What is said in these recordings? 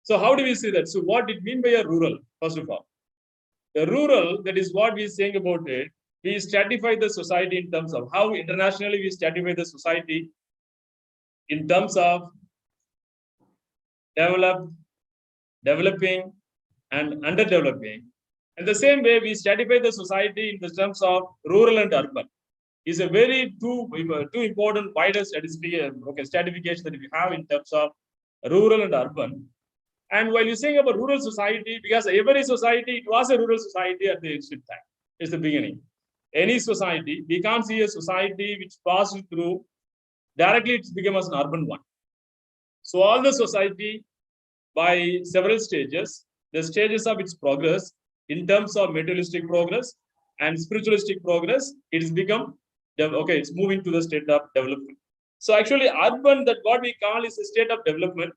So how do we see that? So what it mean by a rural, first of all? The rural, that is what we're saying about it, we stratify the society in terms of how internationally we stratify the society in terms of developed, developing, and underdeveloping. And the same way we stratify the society in the terms of rural and urban. Is a very two important wider stratification that we have in terms of rural and urban. And while you're saying about rural society, because every society, it was a rural society at the ancient time. It's the beginning. Any society, we can't see a society which passed through directly, it became as an urban one. So all the society, by several stages, the stages of its progress in terms of materialistic progress and spiritualistic progress, it has become, okay, it's moving to the state of development. So actually urban, that what we call is a state of development,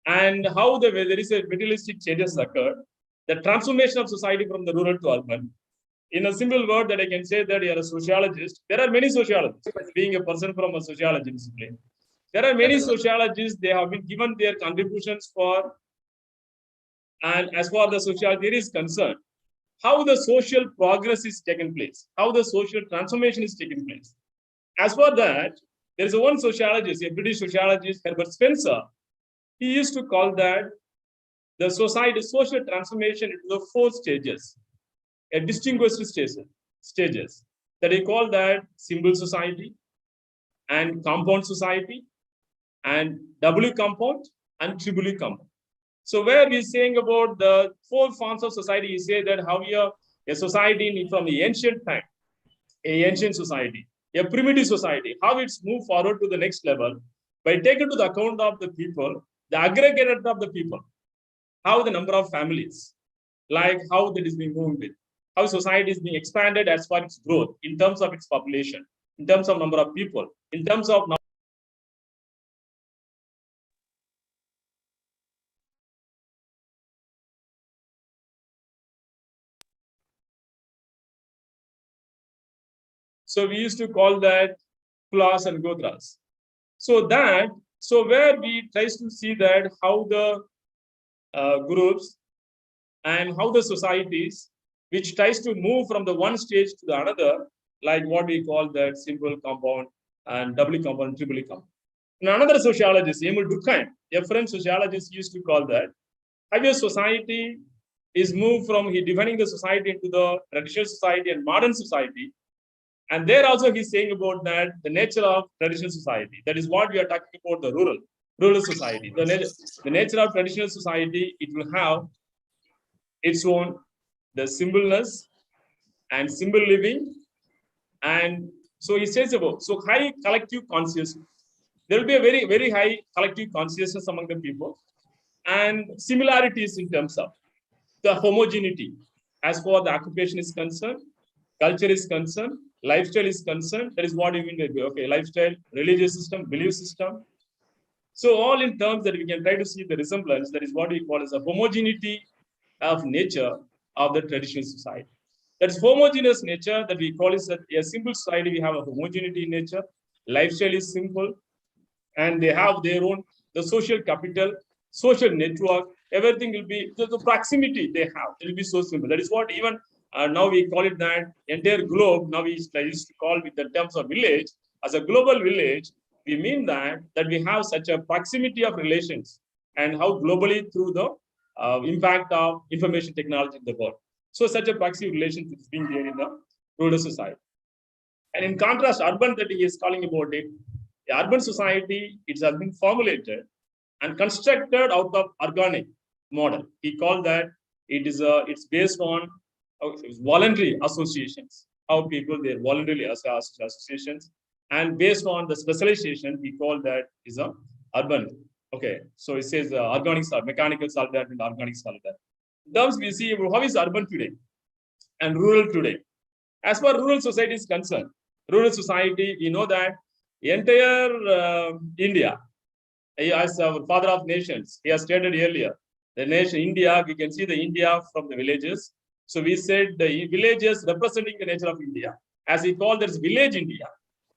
and how there is a materialistic changes occurred, the transformation of society from the rural to urban. In a simple word that I can say that you are a sociologist, there are many sociologists, being a person from a sociology discipline. There are many sociologists, they have been given their contributions for, and as far as the sociology is concerned, how the social progress is taken place, how the social transformation is taking place. As for that, there is one sociologist, a British sociologist, Herbert Spencer. He used to call that the society social transformation into the 4 stages, a distinguished stages that he called that symbol society and compound society and double compound and triple compound. So where we're saying about the 4 forms of society, you say that how a society from the ancient time, a ancient society, a primitive society, how it's moved forward to the next level by taking to the account of the people, the aggregate of the people, how the number of families, like how that is being moved with, how society is being expanded as far as its growth in terms of its population, in terms of number of people, in terms of so we used to call that class and gotras. So where we try to see that how the groups and how the societies which tries to move from the one stage to the another, like what we call that simple compound and double compound, triple compound. And another sociologist, Emil Durkheim, a French sociologist, used to call that how a society is moved from defining the society into the traditional society and modern society. And there also he's saying about that the nature of traditional society. That is what we are talking about, the rural society. The nature of traditional society, it will have its own the symbolness and symbol living. And so he says about so high collective consciousness. There will be a very, very high collective consciousness among the people and similarities in terms of the homogeneity as far the occupation is concerned, culture is concerned, lifestyle is concerned. That is what you mean by okay, lifestyle, religious system, belief system. So all in terms that we can try to see the resemblance, that is what we call as a homogeneity of nature of the traditional society. That's homogeneous nature that we call is a simple society. We have a homogeneity in nature. Lifestyle is simple, and they have their own the social capital, social network. Everything will be the proximity they have. It will be so simple. That is what even now we call it that entire globe. Now we used to call with the terms of village as a global village. We mean that we have such a proximity of relations and how globally through the impact of information technology in the world. So such a proximity relationship is being there in the rural society. And in contrast, urban that he is calling about it, the urban society, it has been formulated and constructed out of organic model. He called that it's based on voluntary associations, how people they're voluntarily associations, and based on the specialization, we call that is a urban. Okay, so it says organic mechanical solidarity and organic solidarity. Thus, we see how is urban today and rural today. As far as rural society is concerned, rural society, we know that entire India, as our father of nations, he has stated earlier, the nation India, we can see the India from the villages. So we said the villages representing the nature of India. As he called, there's village India.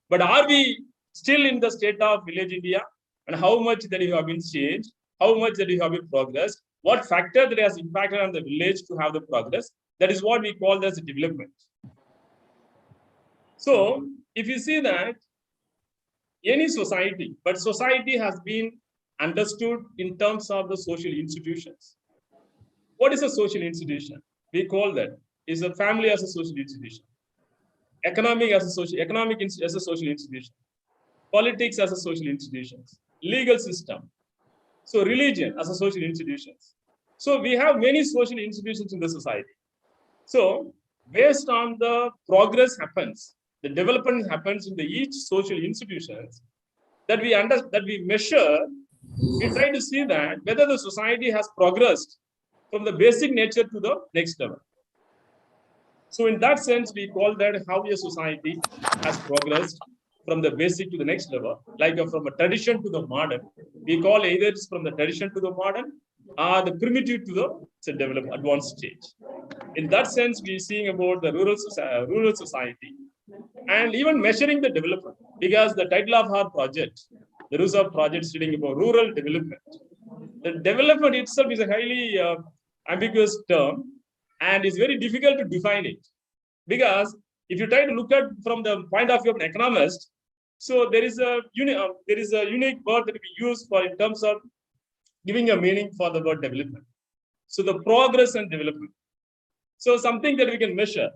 But are we still in the state of village India? And how much that you have been changed? how much that you have progressed, what factor that has impacted on the village to have the progress. That is what we call as development. So if you see that any society, but society has been understood in terms of the social institutions. What is a social institution? We call that is a family as a social institution, economic as a social institution, politics as a social institution, legal system, so religion as a social institutions. So we have many social institutions in the society. So based on the progress happens, the development happens in the each social institutions that we measure, we try to see that whether the society has progressed from the basic nature to the next level. So in that sense, we call that how a society has progressed from the basic to the next level, like from a tradition to the modern. We call either it's from the tradition to the modern or the primitive to the developed advanced stage. In that sense, we're seeing about the rural society and even measuring the development, because the title of our project, the RUSA project, studying about rural development. The development itself is a highly ambiguous term, and it's very difficult to define it, because if you try to look at from the point of view of an economist, so there is a unique word that we use for in terms of giving a meaning for the word development. So the progress and development. So something that we can measure,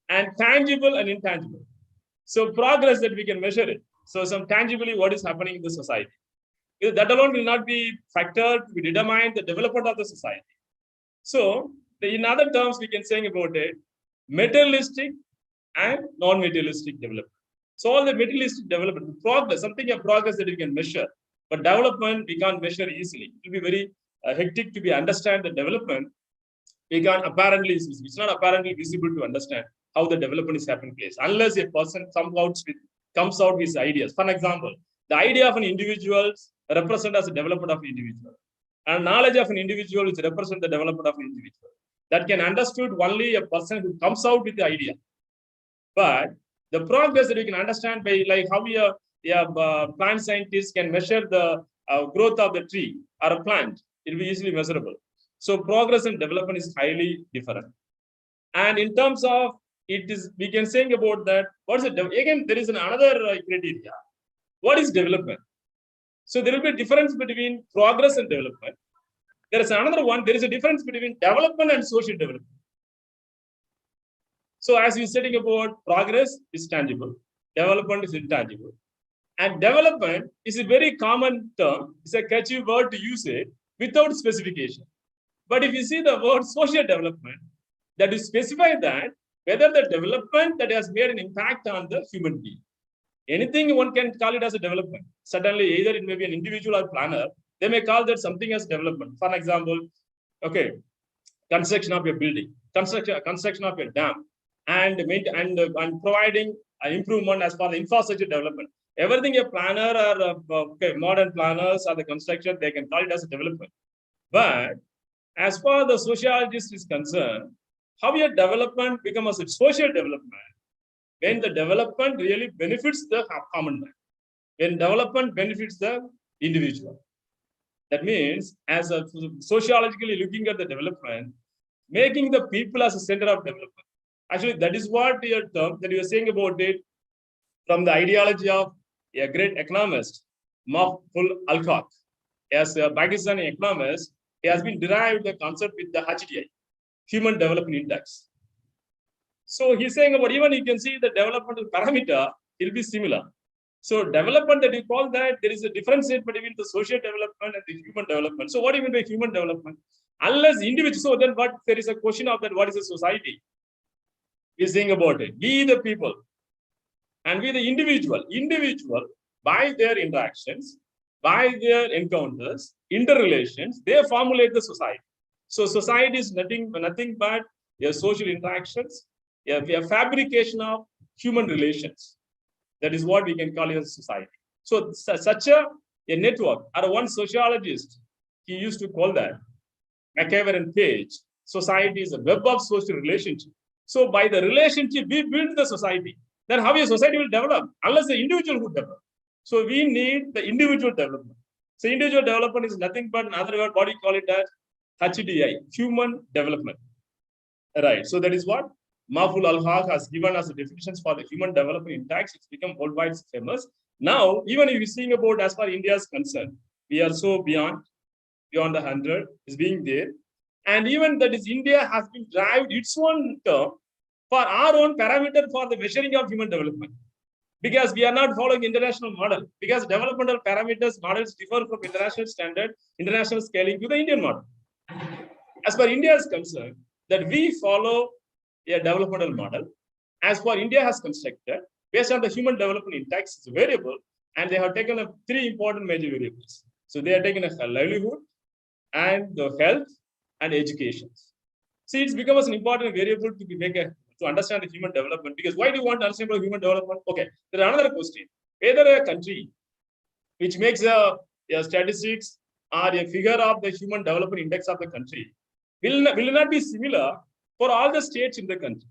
and tangible and intangible. So progress that we can measure it. So some tangibly what is happening in the society. That alone will not be factored to determine the development of the society. So in other terms, we can say about it, materialistic and non-materialistic development. So all the materialistic development, progress, something of progress that we can measure, but development we can't measure easily. It will be very hectic to be understand the development. We can't apparently, it's not apparently visible to understand how the development is happening place, unless a person comes out with ideas. For example, the idea of an individual represent as a development of an individual, and knowledge of an individual is represent the development of an individual. That can understood only a person who comes out with the idea. But the progress that we can understand by like how plant scientists can measure the growth of the tree or a plant, it will be easily measurable. So progress and development is highly different. And in terms of it is, we can say about that, what is it? Again, there is another criteria. What is development? So there will be a difference between progress and development. There is another one, there is a difference between development and social development. So as we said about progress is tangible, development is intangible. And development is a very common term. It's a catchy word to use it without specification. But if you see the word social development, that is specify that whether the development that has made an impact on the human being. Anything one can call it as a development. Certainly, either it may be an individual or planner, they may call that something as development. For example, okay, construction of a building, construction of a dam, and providing an improvement as far as infrastructure development. Everything a planner or modern planners or the construction, they can call it as a development. But as far as the sociologist is concerned, how your development becomes a social development when the development really benefits the common man, when development benefits the individual. That means, as a sociologically looking at the development, making the people as a center of development. Actually, that is what your term that you were saying about it from the ideology of a great economist, Mahfuz Alkak. As a Pakistani economist, he has been derived the concept with the HDI, Human Development Index. So he's saying about even you can see the developmental parameter, it will be similar. So development that you call that, there is a difference between the social development and the human development. So what do you mean by human development? Unless individual, so then what there is a question of that, what is a society? We're saying about it. We the people and we the individual by their interactions, by their encounters, interrelations, they formulate the society. So society is nothing but your social interactions, a fabrication of human relations. That is what we can call it as society. So such a network, or one sociologist, he used to call that, McEver and Page, society is a web of social relationship. So by the relationship, we build the society. Then how a society will develop, unless the individual would develop. So we need the individual development. So individual development is nothing but another word, what do you call it as? HDI, human development. Right. So that is what Mahfouz al-Haq has given us the definitions for the human development index. It's become worldwide famous. Now, even if you're seeing about as far India is concerned, we are so beyond the 100 is being there. And even that is India has been derived its own term for our own parameter for the measuring of human development. Because we are not following international model. Because developmental parameters models differ from international standard, international scaling to the Indian model. As far India is concerned, that we follow a developmental model. As far India has constructed, based on the human development index, it's a variable, and they have taken up three important major variables. So they are taken a livelihood, and the health, and education. See, it's become an important variable to understand the human development. Because why do you want to understand about human development? Okay, there is another question. Whether a country which makes a statistics or a figure of the human development index of the country will not be similar for all the states in the country.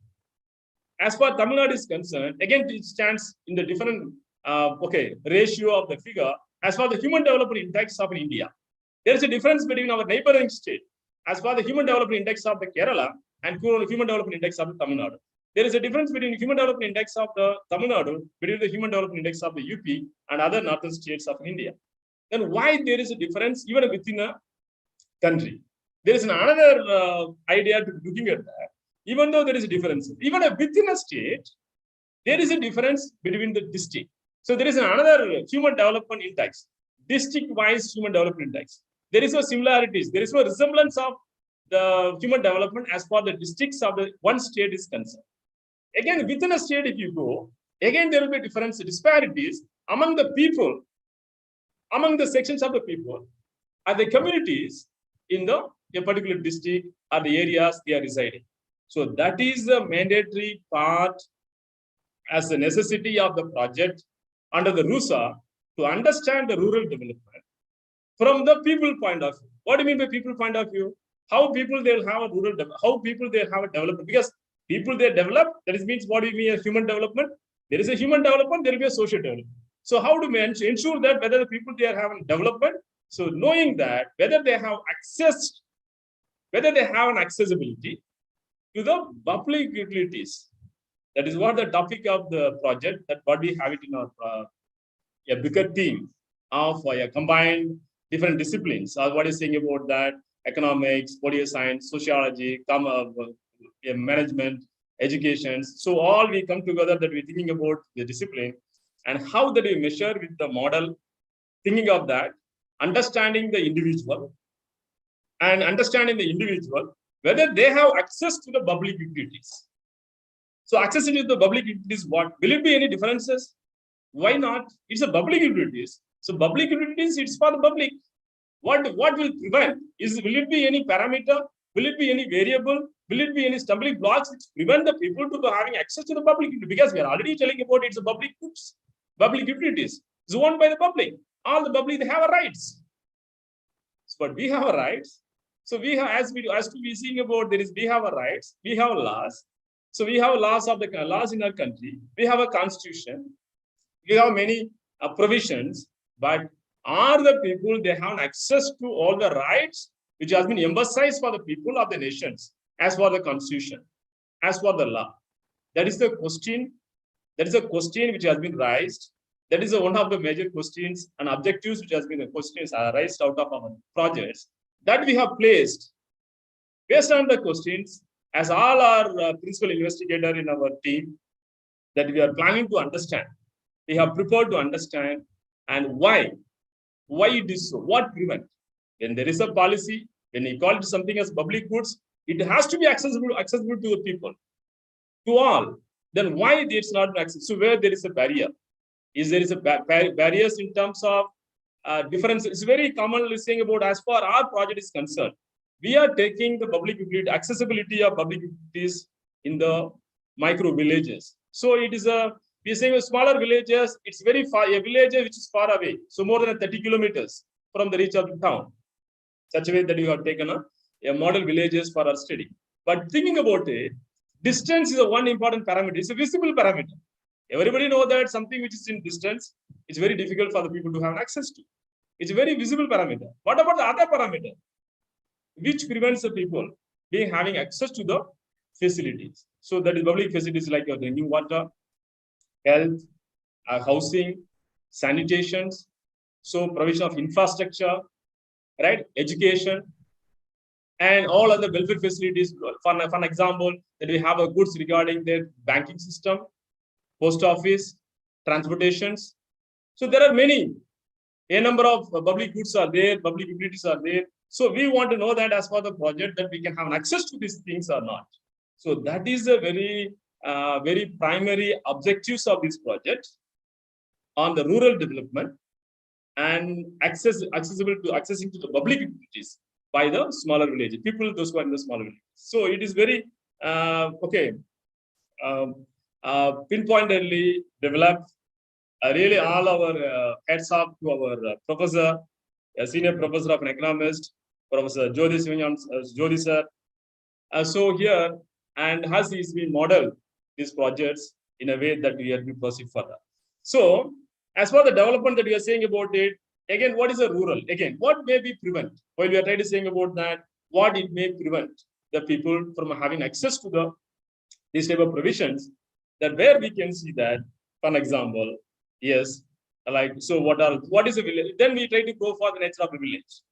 As far Tamil Nadu is concerned, again, it stands in the different ratio of the figure as far the human development index of India. There is a difference between our neighboring state as far the human development index of the Kerala and human development index of the Tamil Nadu. There is a difference between human development index of the Tamil Nadu, between the human development index of the UP and other northern states of India. Then why there is a difference even within a country? There is another idea to looking at that. Even though there is a difference, even within a state, there is a difference between the district. So there is another human development index, district-wise human development index. There is no similarities. There is no resemblance of the human development as far the districts of the one state is concerned. Again, within a state, if you go, again, there will be difference, disparities among the people, among the sections of the people, and the communities in a particular district or the areas they are residing. So that is the mandatory part as a necessity of the project under the RUSA to understand the rural development from the people point of view. What do you mean by people point of view? How people they'll have a rural, how people they have a development, because people they develop, that is means what do you mean a human development? There is a human development, there will be a social development. So how do we ensure that whether the people they are having development? So knowing that whether they have access, whether they have an accessibility to the public utilities. That is what the topic of the project, that what we have it in our a bigger team of a combined different disciplines. What is saying about that? Economics, political science, sociology, management, education. So all we come together that we're thinking about the discipline and how that we measure with the model, thinking of that, understanding the individual and understanding the individual, whether they have access to the public utilities. So access to the public utilities, what? Will it be any differences? Why not? It's a public utilities. So public utilities, it's for the public. What will prevent? Will it be any parameter? Will it be any variable? Will it be any stumbling blocks which prevent the people to having access to the public utility? Because we are already telling about it's a public goods, public utilities. It's owned by the public. All the public, they have a rights. But we have a rights. So we have, as to be seeing about we have a rights, we have laws. So we have laws of the laws in our country. We have a constitution. We have many provisions, but are the people they have access to all the rights which has been emphasized for the people of the nations as for the constitution, as for the law? That is the question. That is a question which has been raised. That is one of the major questions and objectives which has been questions raised out of our projects that we have placed based on the questions as all our principal investigator in our team that we are planning to understand. We have prepared to understand and why it is so, what prevent. When there is a policy, when we call it something as public goods, it has to be accessible to the people, to all. Then why it's not accessible? So where there is a barrier, there is a barriers in terms of difference. It's very commonly saying about as far our project is concerned, we are taking the public utility, accessibility of public utilities in the micro villages. So it is we are saying smaller villages, it's very far, a village which is far away. So more than 30 kilometers from the reach of the town. Such a way that you have taken a model villages for our study. But thinking about it, distance is a one important parameter. It's a visible parameter. Everybody knows that something which is in distance, it's very difficult for the people to have access to. It's a very visible parameter. What about the other parameter, which prevents the people being having access to the facilities? So that is public facilities like drinking water, health, housing, sanitations, so provision of infrastructure, right, education, and all other welfare facilities. For an example, that we have a goods regarding their banking system, post office, transportations. So there are many, a number of public goods are there, public utilities are there. So we want to know that as per the project that we can have access to these things or not. So that is a very, very primary objectives of this project on the rural development and accessible to accessing to the public utilities by the smaller villages, people, those who are in the smaller villages. So it is very, pinpointedly developed. Really all our heads up to our professor, a senior professor of an economist, Professor Jyoti sir. So here, and has he's been modeled these projects in a way that we have to proceed further. So as for the development that we are saying about it, again, what is a rural? Again, what may be prevent? While we are trying to saying about that, what it may prevent the people from having access to these type of provisions, that where we can see that, for an example, yes, like, so what is a village? Then we try to go for the nature of a village.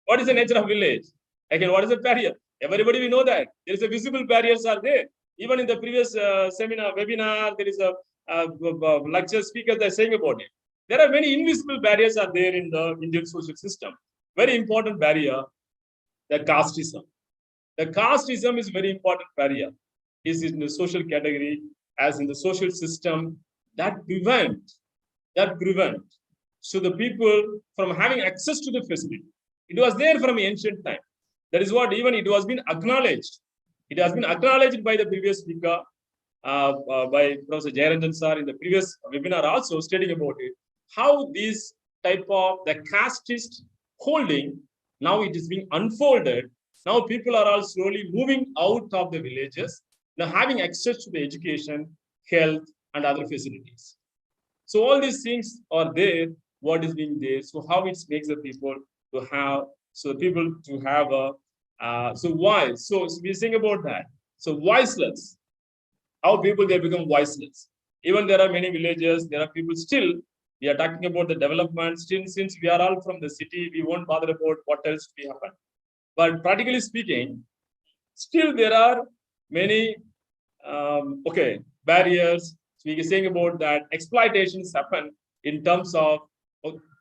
What is the nature of village? Again, what is the barrier? Everybody we know that there is a visible barriers are there. Even in the previous webinar, there is a lecture speaker they're saying about it. There are many invisible barriers are there in the Indian social system. Very important barrier, the casteism. The casteism is very important barrier. Is in the social category, as in the social system, that prevent. So the people from having access to the facility. It was there from ancient time. That is what even it was been acknowledged. It has been acknowledged by the previous speaker, by Professor Jayaranjan sir in the previous webinar also stating about it. How this type of the casteist holding, now it is being unfolded. Now people are all slowly moving out of the villages, now having access to the education, health, and other facilities. So all these things are there, what is being there. So how it makes the people to have, so people to have a, so why? So we're saying about that. So voiceless, how people they become voiceless. Even there are many villages, there are people still, we are talking about the development, still since we are all from the city, we won't bother about what else we happen. But practically speaking, still there are many, barriers. So we are saying about that exploitations happen in terms of,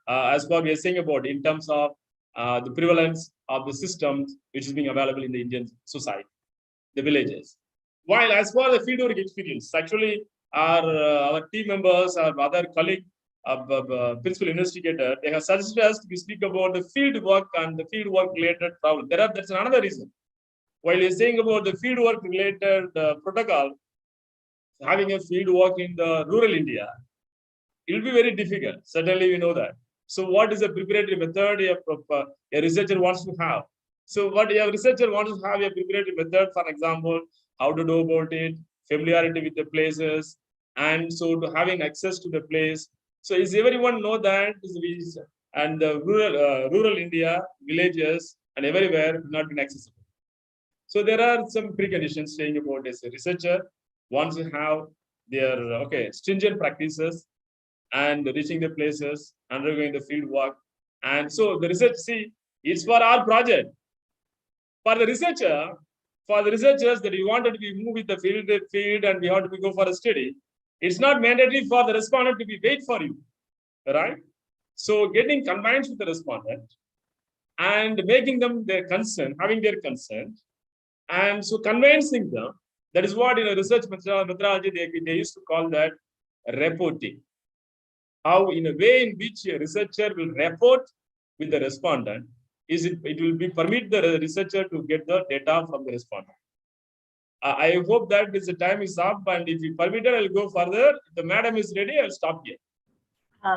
as what we are saying about, in terms of the prevalence of the systems which is being available in the Indian society, the villages. While as for the fieldwork experience, actually our team members, our other colleague, principal investigator, they have suggested us to speak about the field work and the field work related problem. That's another reason. While you're saying about the field work related protocol, having a field work in the rural India, it will be very difficult. Certainly, we know that. So, what is a preparatory method a researcher wants to have? So, what a researcher wants to have a preparatory method, for example, how to do about it, familiarity with the places, and so to having access to the place. So, is everyone know that? And the rural India, villages, and everywhere not been accessible. So there are some preconditions saying about as a researcher wants to have their stringent practices and reaching the places, undergoing the field work. And so the research, see, it's for our project. For the researchers that you wanted to be move with the field and we have to go for a study, it's not mandatory for the respondent to be wait for you, right? So getting combined with the respondent and making them their consent, having their consent, and so convincing them, that is what in a research methodology they used to call that reporting. How in a way in which a researcher will report with the respondent, it will be permit the researcher to get the data from the respondent. I hope that the time is up, and if you permit it, I'll go further. If the madam is ready, I'll stop here.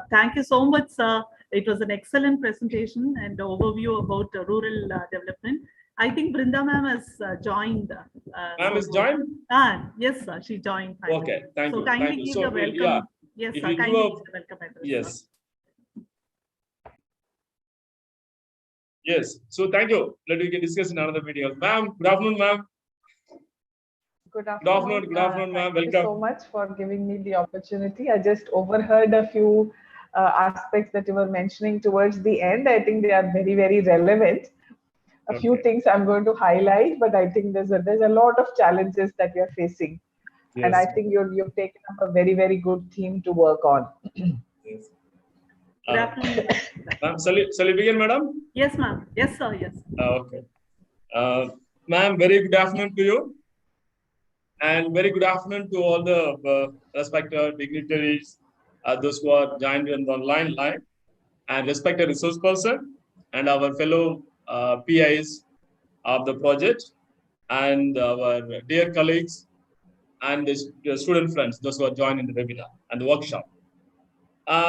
Thank you so much, sir. It was an excellent presentation and overview about rural development. I think Brinda ma'am has joined. Ma'am is joined? Yes, sir. She joined. Finally. Okay, thank you. Kindly give the welcome. Yeah. Yes, sir. Kindly give the welcome address. Yes. Yes. So thank you. We can discuss in another video. Ma'am, good afternoon, ma'am. Good afternoon, afternoon. ma'am. Thank you so Welcome. much for giving me the opportunity. I just overheard a few aspects that you were mentioning towards the end. I think they are very, very relevant. A few Okay. things I'm going to highlight, but I think there's a lot of challenges that we are facing, and I Yes. think you've taken up a very, very good theme to work on. Yes. Good afternoon. Ma'am, shall we begin, madam? Yes, ma'am. Yes, sir. Yes. Okay. Ma'am, very good afternoon to you. And very good afternoon to all the respected dignitaries, those who are joined in the online line, and respected resource person, and our fellow PIs of the project, and our dear colleagues, and the student friends, those who are joined in the webinar and the workshop.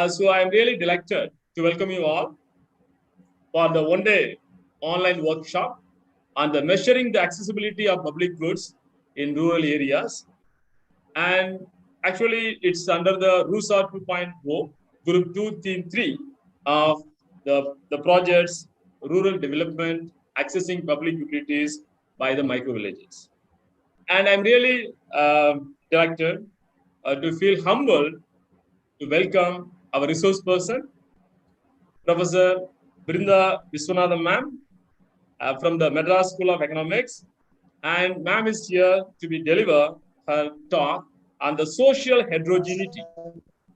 So I'm really delighted to welcome you all for the one-day online workshop on the measuring the accessibility of public goods in rural areas. And actually, it's under the RUSA 2.0, Group 2, Theme 3 of the projects Rural Development, Accessing Public Utilities by the Micro Villages. And I'm really delighted to feel humbled to welcome our resource person, Professor Brinda Viswanathan ma'am from the Madras School of Economics. And ma'am is here to be deliver her talk on the social heterogeneity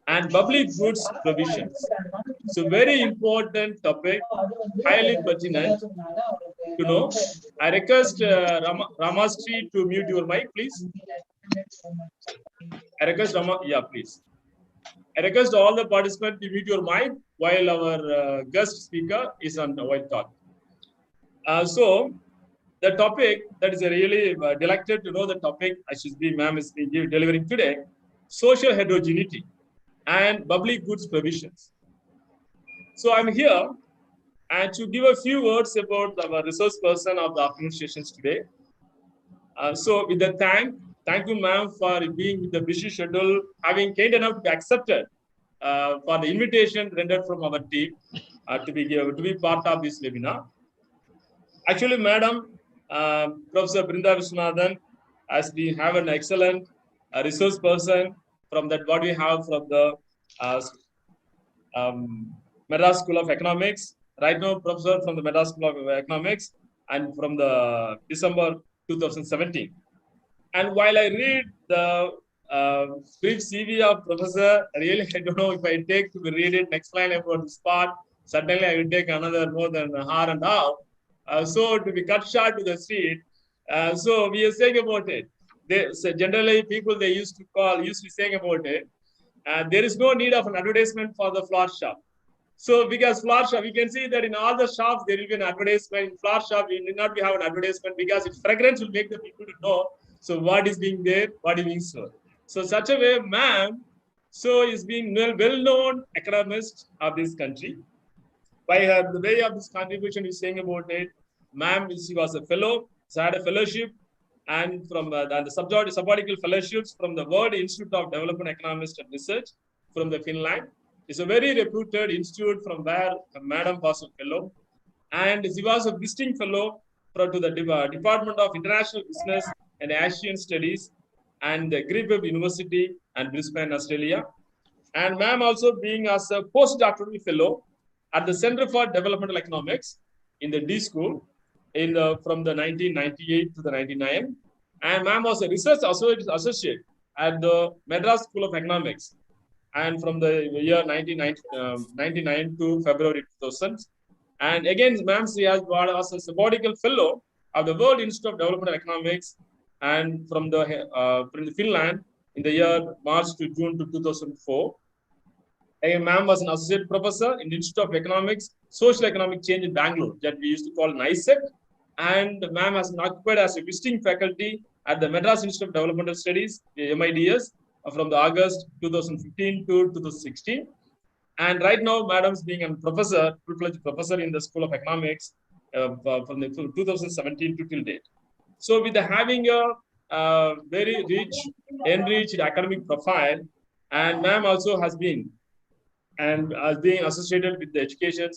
and public goods provisions. So very important topic, highly pertinent to know. I request Ramastri to mute your mic, please. I request please. I request all the participants to mute your mic while our guest speaker is on the white talk. So the topic that is really delighted to know the topic ma'am is delivering today, social heterogeneity and public goods provisions. So I'm here and to give a few words about our resource person of the afternoon sessions today. So with the thank you ma'am for being with the busy schedule, having kind enough to accept it for the invitation rendered from our team to be part of this webinar. Actually, madam, Professor Brinda Viswanathan, as we have an excellent resource person from that what we have from the Madras School of Economics. Right now, professor from the Madras School of Economics and from the December 2017. And while I read the brief CV of professor, really I don't know if I take to read it next line about this part. Certainly, I will take another more than an hour and a half. So to be cut short to the street, so we are saying about it. So generally, people they used to saying about it. There is no need of an advertisement for the flower shop. So because flower shop, we can see that in all the shops there will be an advertisement. In flower shop, we need not have an advertisement because its fragrance will make the people to know. So what is being there, what is being sold. So such a way, ma'am, so is being well-known economist of this country. By her, the way of this contribution is saying about it, ma'am, she was a fellow, she had a fellowship, and from the sabbatical fellowships from the World Institute of Development Economics and Research from the Finland. It's a very reputed institute from where Madam was a fellow. And she was a visiting fellow to the Department of International Business and Asian Studies and the Griffith University and Brisbane, Australia. And ma'am also being as a postdoctoral fellow at the Center for Developmental Economics in the D School from the 1998 to the 99. And ma'am was a research associate at the Madras School of Economics and from the year 1999 to February 2000. And again, ma'am, she was a sabbatical fellow of the World Institute of Development and Economics and from the Finland in the year March to June to 2004. And ma'am was an associate professor in the Institute of Economics, Social Economic Change in Bangalore that we used to call NICET. And ma'am has been occupied as a visiting faculty at the Madras Institute of Developmental Studies, MIDS, from the August 2015 to 2016. And right now, madam's being a professor, full-fledged professor in the School of Economics from the 2017 to till date. So with having a very enriched academic profile, and ma'am also has been and as being associated with the education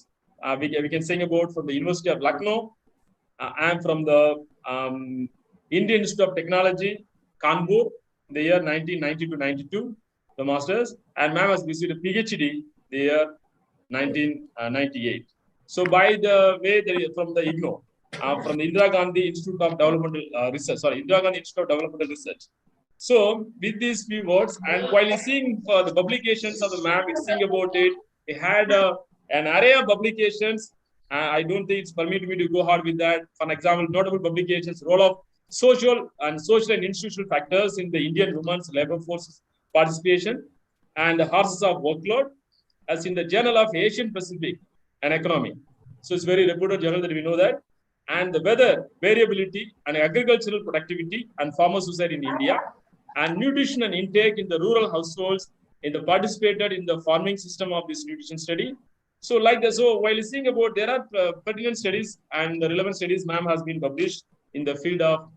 we can sing about from the University of Lucknow. I am from the Indian Institute of Technology, Kanpur, in the year 1990 to 92, the masters, and ma'am has received a PhD the year 1998. So by the way, from the IGNO, from the Indira Gandhi Institute of Developmental Research, Indira Gandhi Institute of Developmental Research. So with these few words, and while seeing the publications of the ma'am, seeing about it, we had an array of publications. I don't think it's permitted me to go hard with that. For example, notable publications, role of social and institutional factors in the Indian women's labor force participation and the horses of workload, as in the Journal of Asian Pacific and Economy. So it's very reputed journal that we know that. And the weather variability and agricultural productivity and farmer suicide in India, and nutrition and intake in the rural households in the participated in the farming system of this nutrition study. So like that, so while listening about, there are pertinent studies and the relevant studies ma'am has been published in the field of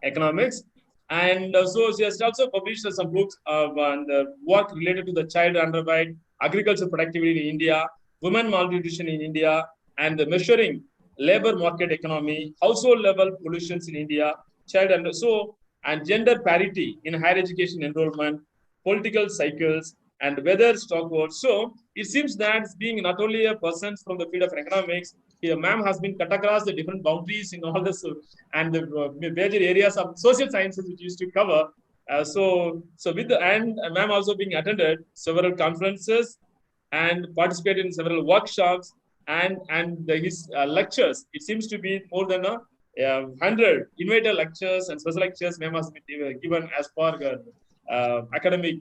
economics. And so she has also published some books on the work related to the child underweight, agricultural productivity in India, women malnutrition in India, and the measuring labor market economy, household level pollutions in India, child under so and gender parity in higher education enrollment, political cycles, and weather stockwards. So it seems that being not only a person from the field of economics, here ma'am has been cut across the different boundaries in all this and the major areas of social sciences which used to cover. So with the and ma'am also being attended several conferences and participated in several workshops and his lectures. It seems to be more than 100 innovative lectures and special lectures ma'am has been given as far academic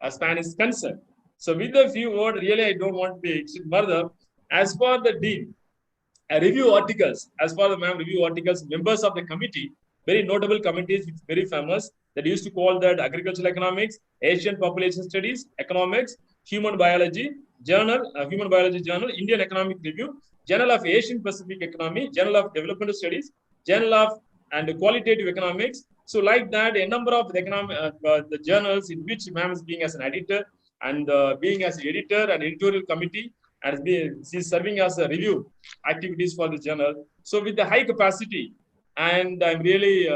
span is concerned. So with a few words, really I don't want to be further. As for the dean, review articles, as for the ma'am review articles, members of the committee, very notable committees, which very famous, that used to call that agricultural economics, Asian population studies, economics, human biology, journal, human biology journal, Indian economic review, journal of Asian Pacific economy, journal of developmental studies, journal of and qualitative economics. So like that, a number of the economic the journals in which ma'am is being as an editor and being as an editor and editorial committee, and she's serving as a review activities for the journal. So with the high capacity, and I'm really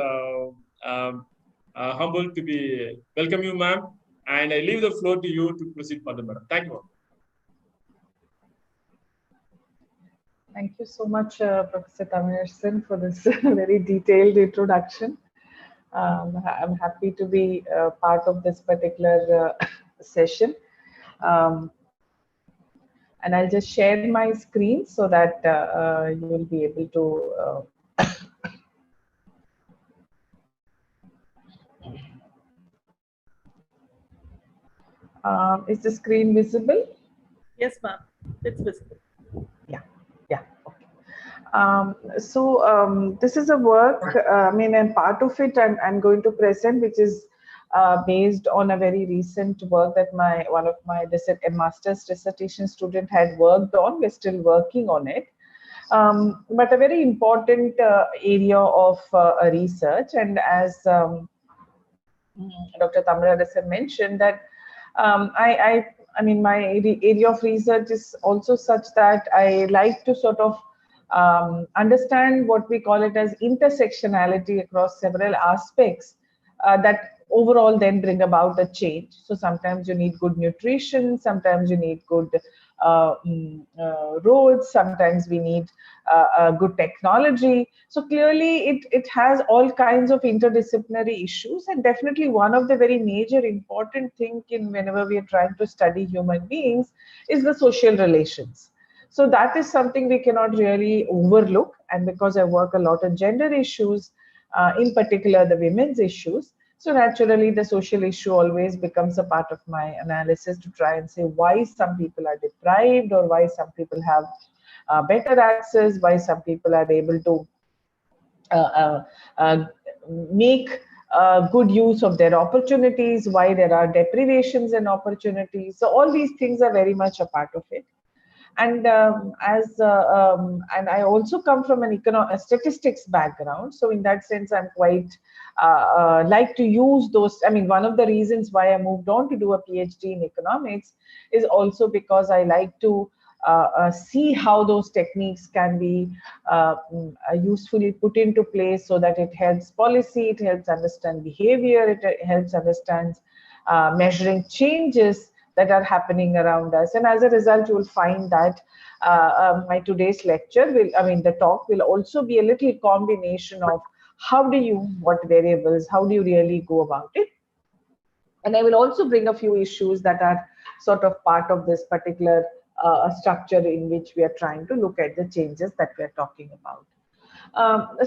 humbled to be welcome you, ma'am. And I leave the floor to you to proceed further, madam. Thank you. Thank you so much, Professor Tamilarsan, for this very detailed introduction. I'm happy to be part of this particular session. And I'll just share my screen so that you will be able to is the screen visible? Yes, ma'am. It's visible. Yeah. Okay. This is a work, and part of it I'm going to present, which is based on a very recent work that one of my master's dissertation student had worked on. We're still working on it. But a very important area of research, and as Dr. Tamilarsan mentioned, that my area of research is also such that I like to sort of understand what we call it as intersectionality across several aspects that overall then bring about a change. So sometimes you need good nutrition, sometimes you need good roads, sometimes we need good technology. So clearly it has all kinds of interdisciplinary issues, and definitely one of the very major important thing whenever we are trying to study human beings is the social relations. So that is something we cannot really overlook, and because I work a lot on gender issues, in particular the women's issues, so naturally the social issue always becomes a part of my analysis to try and say why some people are deprived, or why some people have better access, why some people are able to make good use of their opportunities, why there are deprivations and opportunities. So all these things are very much a part of it. And and I also come from a statistics background, so in that sense I'm quite like to use those. One of the reasons why I moved on to do a PhD in economics is also because I like to see how those techniques can be usefully put into place so that it helps policy, it helps understand behavior, it helps understand measuring changes that are happening around us. And as a result, you will find that my today's lecture the talk will also be a little combination of what variables, how do you really go about it? And I will also bring a few issues that are sort of part of this particular structure in which we are trying to look at the changes that we are talking about.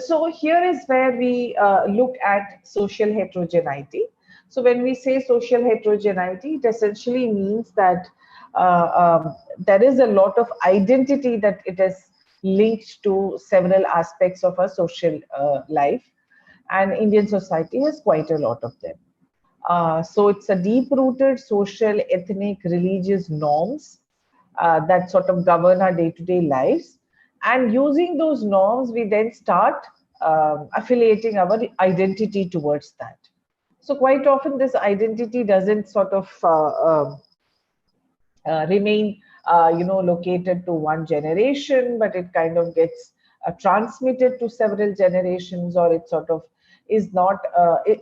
So here is where we look at social heterogeneity. So when we say social heterogeneity, it essentially means that there is a lot of identity that it is linked to several aspects of our social life, and Indian society has quite a lot of them. So it's a deep-rooted social, ethnic, religious norms that sort of govern our day-to-day lives. And using those norms, we then start affiliating our identity towards that. So quite often this identity doesn't sort of remain, located to one generation, but it kind of gets transmitted to several generations, or it sort of is not,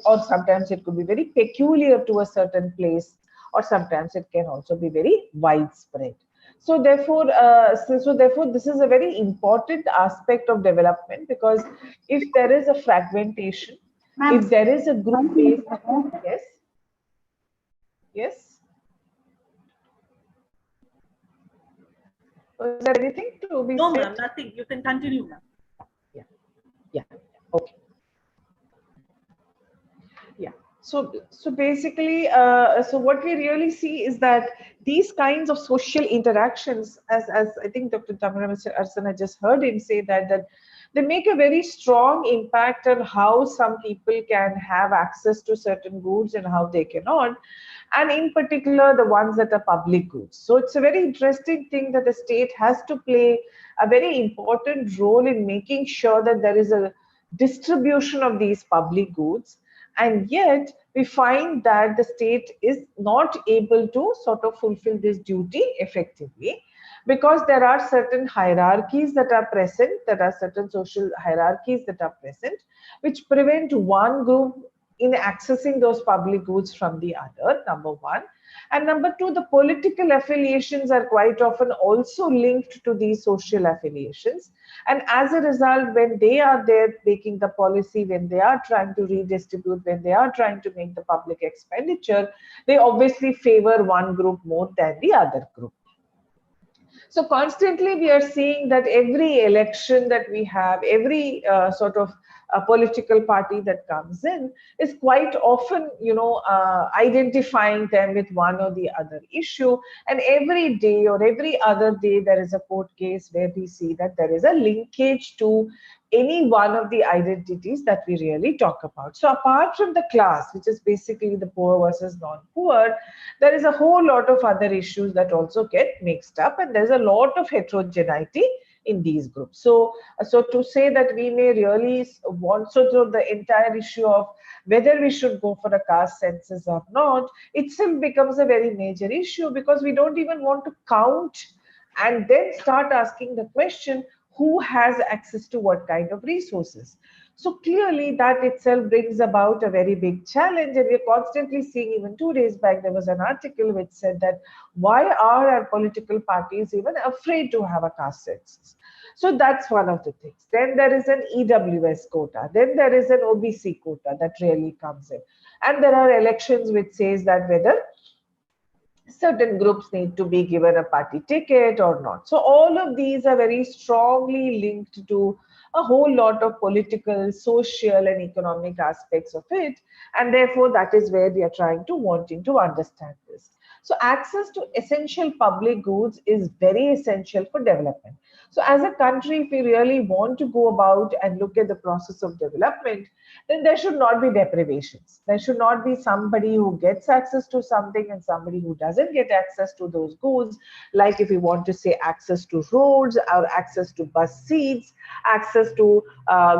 or sometimes it could be very peculiar to a certain place, or sometimes it can also be very widespread. So therefore, this is a very important aspect of development, because if there is a fragmentation, if there is a group-based, yes. Was there anything to be No, said? ma'am, nothing. You can continue, ma'am. Yeah. Okay. Yeah. So basically, so what we really see is that these kinds of social interactions, as I think Dr. Thamira Arsana just heard him say that they make a very strong impact on how some people can have access to certain goods and how they cannot, and in particular the ones that are public goods. So it's a very interesting thing that the state has to play a very important role in making sure that there is a distribution of these public goods. And yet we find that the state is not able to sort of fulfill this duty effectively, because there are certain hierarchies that are present, there are certain social hierarchies that are present, which prevent one group in accessing those public goods from the other, number one. And number two, the political affiliations are quite often also linked to these social affiliations. And as a result, when they are there making the policy, when they are trying to redistribute, when they are trying to make the public expenditure, they obviously favor one group more than the other group. So constantly we are seeing that every election that we have, every sort of political party that comes in is quite often, identifying them with one or the other issue. And every day or every other day, there is a court case where we see that there is a linkage to any one of the identities that we really talk about. So apart from the class, which is basically the poor versus non-poor, there is a whole lot of other issues that also get mixed up, and there's a lot of heterogeneity in these groups. So to say that we may really want, so the entire issue of whether we should go for a caste census or not, it still becomes a very major issue, because we don't even want to count and then start asking the question, who has access to what kind of resources? So clearly that itself brings about a very big challenge, and we're constantly seeing, even 2 days back, there was an article which said that why are our political parties even afraid to have a caste census? So that's one of the things. Then there is an EWS quota. Then there is an OBC quota that really comes in. And there are elections which says that whether certain groups need to be given a party ticket or not. So all of these are very strongly linked to a whole lot of political, social, and economic aspects of it. And therefore, that is where we are wanting to understand this. So access to essential public goods is very essential for development. So as a country, if we really want to go about and look at the process of development, then there should not be deprivations. There should not be somebody who gets access to something and somebody who doesn't get access to those goods. Like if we want to say access to roads or access to bus seats, access to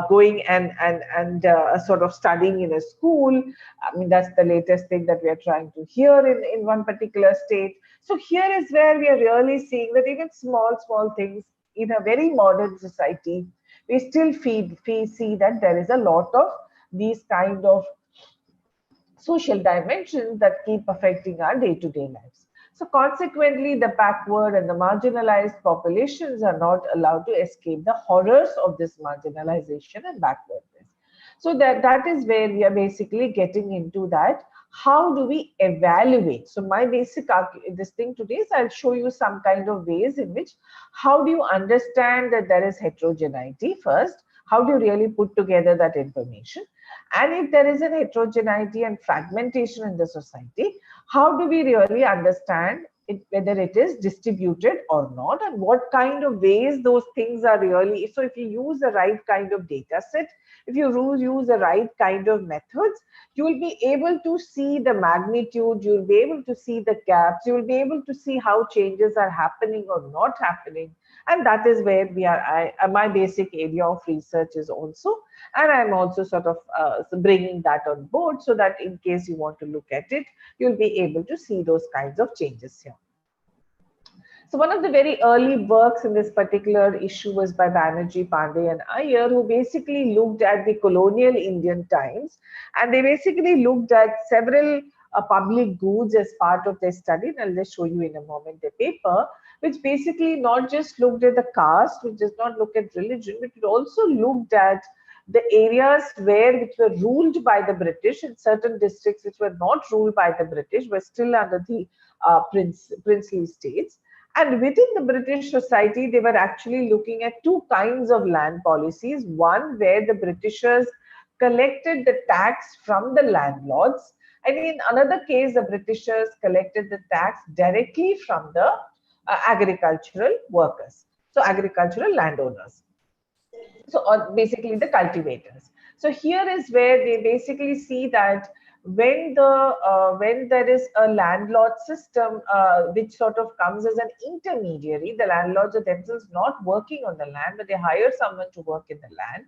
going and sort of studying in a school. I mean, that's the latest thing that we are trying to hear in one particular state. So here is where we are really seeing that even small things in a very modern society, we still see that there is a lot of these kind of social dimensions that keep affecting our day-to-day lives. So consequently, the backward and the marginalized populations are not allowed to escape the horrors of this marginalization and backwardness. So that is where we are basically getting into that. How do we evaluate? So my basic this thing today is I'll show you some kind of ways in which how do you understand that there is heterogeneity first? How do you really put together that information? And if there is a heterogeneity and fragmentation in the society, how do we really understand whether it is distributed or not, and what kind of ways those things are really. So if you use the right kind of data set, if you use the right kind of methods, you will be able to see the magnitude, you will be able to see the gaps, you will be able to see how changes are happening or not happening. And that is where we are. My basic area of research is also, and I'm also sort of bringing that on board so that in case you want to look at it, you'll be able to see those kinds of changes here. So one of the very early works in this particular issue was by Banerjee, Pandey and Iyer, who basically looked at the colonial Indian times, and they basically looked at several public goods as part of their study. And I'll just show you in a moment the paper, which basically not just looked at the caste, which does not look at religion, but it also looked at the areas which were ruled by the British, and certain districts which were not ruled by the British were still under the princely states. And within the British society, they were actually looking at two kinds of land policies. One where the Britishers collected the tax from the landlords, and in another case, the Britishers collected the tax directly from the agricultural workers, so agricultural landowners. So basically the cultivators. So here is where they basically see that when there is a landlord system which sort of comes as an intermediary, the landlords are themselves not working on the land, but they hire someone to work in the land.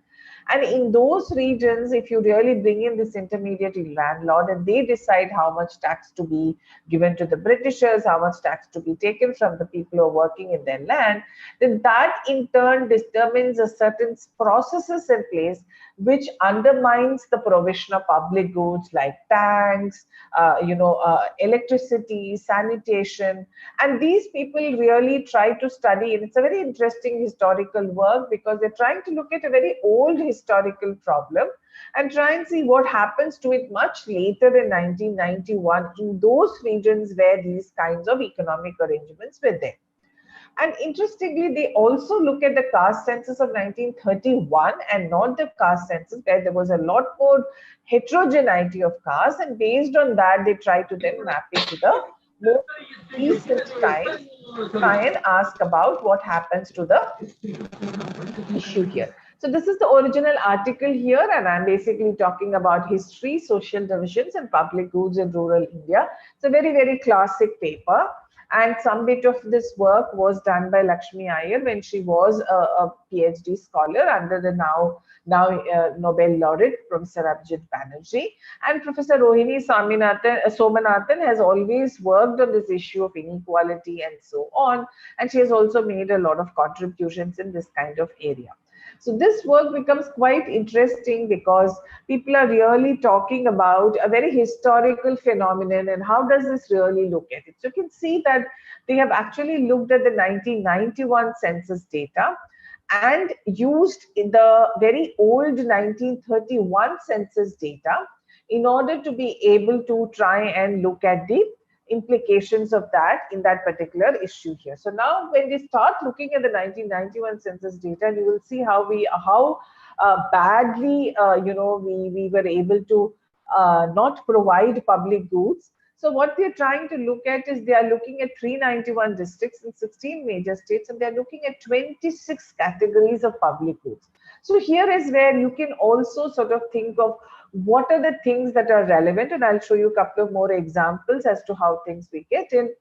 And in those regions, if you really bring in this intermediary landlord and they decide how much tax to be given to the Britishers, how much tax to be taken from the people who are working in their land, then that in turn determines a certain processes in place which undermines the provision of public goods like tanks, electricity, sanitation. And these people really try to study, and it's a very interesting historical work because they're trying to look at a very old historical problem and try and see what happens to it much later in 1991 in those regions where these kinds of economic arrangements were there. And interestingly, they also look at the caste census of 1931 and not the caste census, where there was a lot more heterogeneity of caste. And based on that, they try to then map it to the more recent times, try and ask about what happens to the issue here. So this is the original article here, and I'm basically talking about history, social divisions, and public goods in rural India. It's a very, very classic paper. And some bit of this work was done by Lakshmi Iyer when she was a PhD scholar under the now Nobel laureate Professor Abhijit Banerjee. And Professor Rohini Somanathan has always worked on this issue of inequality and so on. And she has also made a lot of contributions in this kind of area. So this work becomes quite interesting because people are really talking about a very historical phenomenon and how does this really look at it. So you can see that they have actually looked at the 1991 census data and used the very old 1931 census data in order to be able to try and look at the implications of that in that particular issue here. So now when we start looking at the 1991 census data, you will see how badly we were able to not provide public goods. So what they're trying to look at is they are looking at 391 districts in 16 major states, and they're looking at 26 categories of public goods. So here is where you can also sort of think of what are the things that are relevant, and I'll show you a couple of more examples as to how things we get in.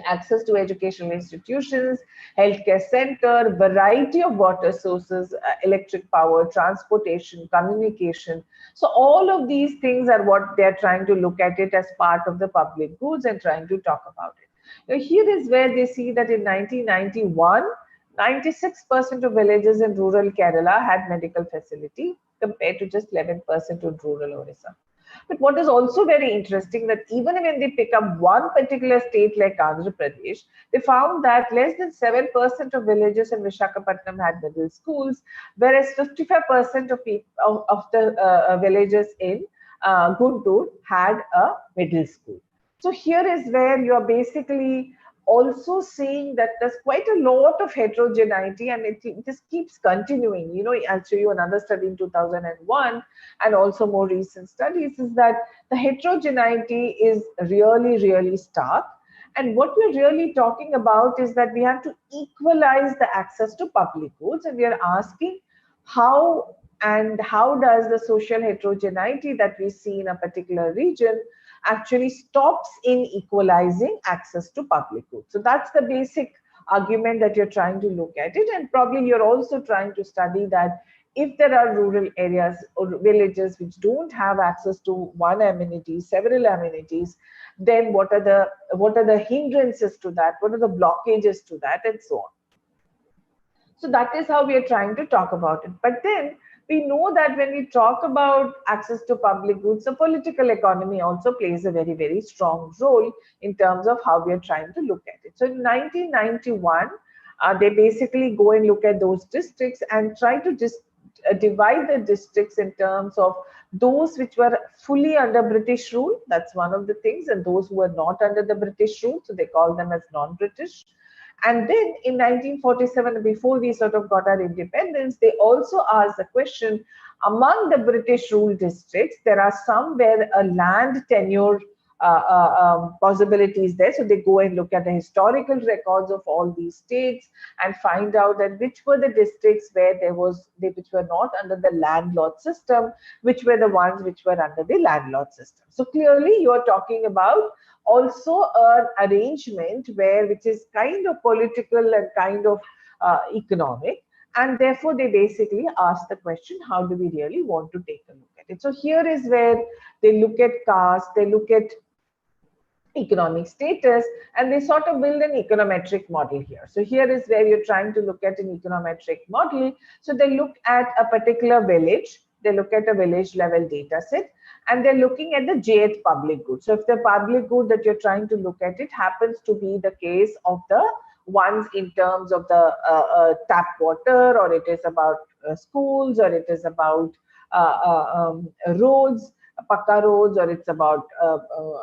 Access to educational institutions, healthcare center, variety of water sources, electric power, transportation, communication. So all of these things are what they're trying to look at it as part of the public goods and trying to talk about it. Now, here is where they see that in 1991, 96% of villages in rural Kerala had medical facility compared to just 11% in rural Orissa. But what is also very interesting that even when they pick up one particular state like Andhra Pradesh, they found that less than 7% of villages in Visakhapatnam had middle schools, whereas 55% of the villages in Guntur had a middle school. So here is where you are basically also seeing that there's quite a lot of heterogeneity, and it just keeps continuing. You know, I'll show you another study in 2001 and also more recent studies is that the heterogeneity is really, really stark. And what we're really talking about is that we have to equalize the access to public goods, and we are asking how does the social heterogeneity that we see in a particular region actually stops in equalizing access to public goods. So that's the basic argument that you're trying to look at it. And probably you're also trying to study that if there are rural areas or villages which don't have access to one amenity, several amenities, then what are the hindrances to that? What are the blockages to that, and so on. So that is how we are trying to talk about it. But then we know that when we talk about access to public goods, the political economy also plays a very, very strong role in terms of how we are trying to look at it. So in 1991, they basically go and look at those districts and try to just divide the districts in terms of those which were fully under British rule. That's one of the things, and those who were not under the British rule, so they call them as non-British. And then in 1947, before we sort of got our independence, they also asked the question, among the British rule districts, there are some where a land tenure possibilities there. So they go and look at the historical records of all these states and find out that which were the districts where which were not under the landlord system, which were the ones which were under the landlord system. So clearly you are talking about also an arrangement which is kind of political and kind of economic, and therefore they basically ask the question, how do we really want to take a look at it? So here is where they look at caste, they look at economic status, and they sort of build an econometric model here. So here is where you're trying to look at an econometric model. So they look at a particular village, they look at a village level data set, and they're looking at the jth public good. So if the public good that you're trying to look at it happens to be the case of the ones in terms of the tap water, or it is about schools, or it is about roads, Pakka roads, or it's about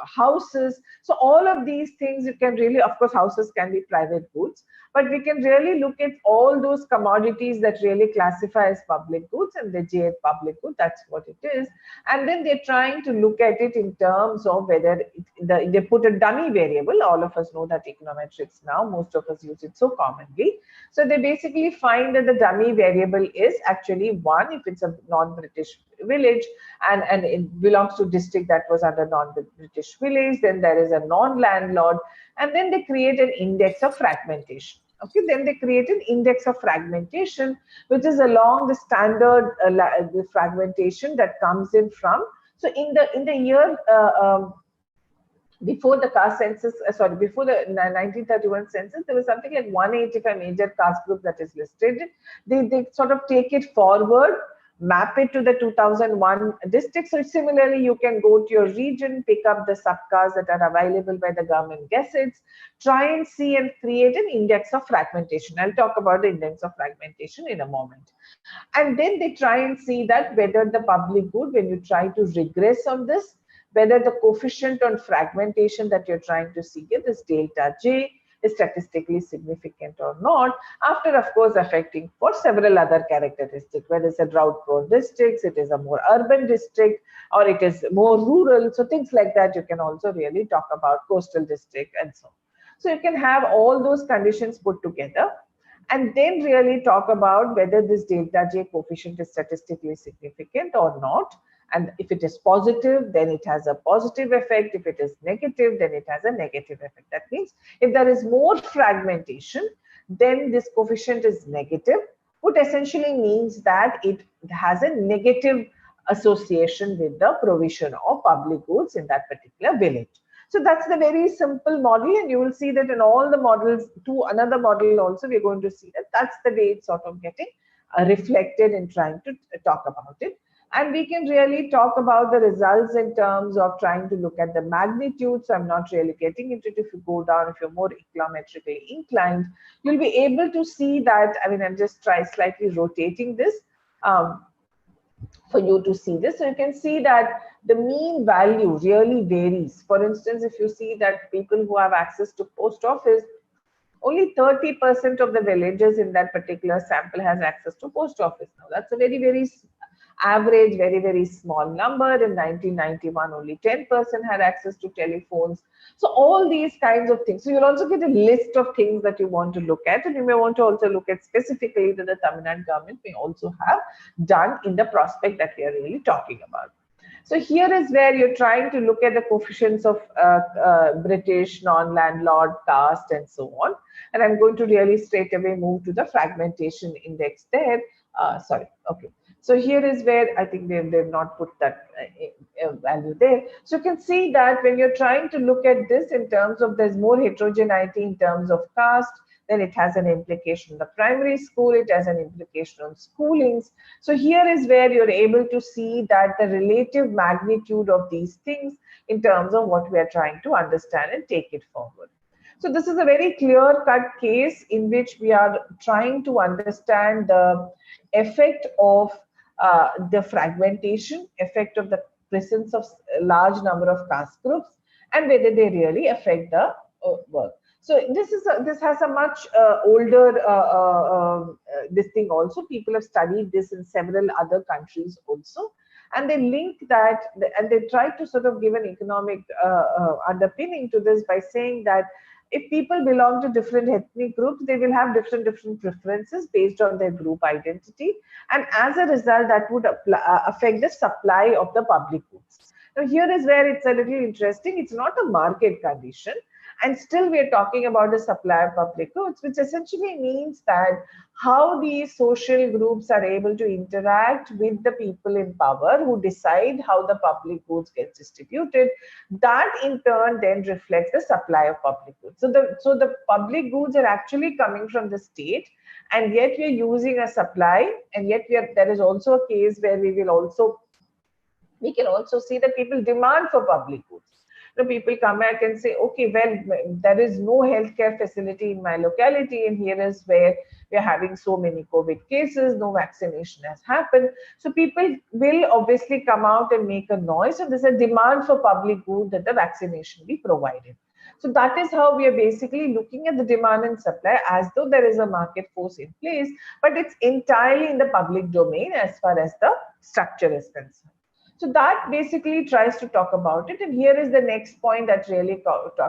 houses. So all of these things you can really, of course, houses can be private goods, but we can really look at all those commodities that really classify as public goods, and the J public good, that's what it is. And then they're trying to look at it in terms of whether they put a dummy variable. All of us know that econometrics now, most of us use it so commonly. So they basically find that the dummy variable is actually 1 if it's a non-British village, and it belongs to district that was under non-British village. Then there is a non-landlord, and then they create an index of fragmentation. Okay, then they create an index of fragmentation, which is along the standard the fragmentation that comes in from. So in the year before the caste census, before the 1931 census, there was something like 185 major caste group that is listed. They sort of take it forward, map it to the 2001 district. So similarly, you can go to your region, pick up the subcastes that are available by the government gazettes, try and see and create an index of fragmentation. I'll talk about the index of fragmentation in a moment. And then they try and see that whether the public good, when you try to regress on this, whether the coefficient on fragmentation that you're trying to see here, this delta J, is statistically significant or not, after of course affecting for several other characteristics, whether it's a drought prone districts, it is a more urban district, or it is more rural. So things like that you can also really talk about, coastal district and so on. So you can have all those conditions put together and then really talk about whether this delta J coefficient is statistically significant or not. And if it is positive, then it has a positive effect. If it is negative, then it has a negative effect. That means if there is more fragmentation, then this coefficient is negative, which essentially means that it has a negative association with the provision of public goods in that particular village. So that's the very simple model, and you will see that in all the models. To another model also, we're going to see that that's the way it's sort of getting reflected in trying to talk about it. And we can really talk about the results in terms of trying to look at the magnitude. So I'm not really getting into it. If you go down, if you're more econometrically inclined, you'll be able to see that. I mean, I'm just slightly rotating this for you to see this. So you can see that the mean value really varies. For instance, if you see that people who have access to post office, only 30% of the villages in that particular sample has access to post office. Now that's a very, very average, very, very small number. In 1991, only 10% had access to telephones. So all these kinds of things. So you'll also get a list of things that you want to look at, and you may want to also look at specifically that the Tamil Nadu government may also have done in the prospect that we are really talking about. So here is where you're trying to look at the coefficients of British, non-landlord, caste, and so on. And I'm going to really straight away move to the fragmentation index there. Sorry, okay. So here is where I think they've not put that value there. So you can see that when you're trying to look at this in terms of there's more heterogeneity in terms of caste, then it has an implication on the primary school, it has an implication on schoolings. So here is where you're able to see that the relative magnitude of these things in terms of what we are trying to understand and take it forward. So this is a very clear-cut case in which we are trying to understand the effect of the fragmentation, effect of the presence of a large number of caste groups, and whether they really affect the work. So this has a much older this thing also. People have studied this in several other countries also, and they link that, and they try to sort of give an economic underpinning to this by saying that if people belong to different ethnic groups, they will have different preferences based on their group identity, and as a result, that would affect the supply of the public goods. Now, here is where it's a little interesting. It's not a market condition, and still we're talking about the supply of public goods, which essentially means that how these social groups are able to interact with the people in power who decide how the public goods get distributed, that in turn then reflects the supply of public goods. So the public goods are actually coming from the state, and yet we're using a supply, and yet there is also a case where we can also see that people demand for public goods. The people come back and say, okay, well, there is no healthcare facility in my locality, and here is where we are having so many COVID cases, no vaccination has happened. So people will obviously come out and make a noise, and there's a demand for public good that the vaccination be provided. So that is how we are basically looking at the demand and supply as though there is a market force in place, but it's entirely in the public domain as far as the structure is concerned. So that basically tries to talk about it. And here is the next point that really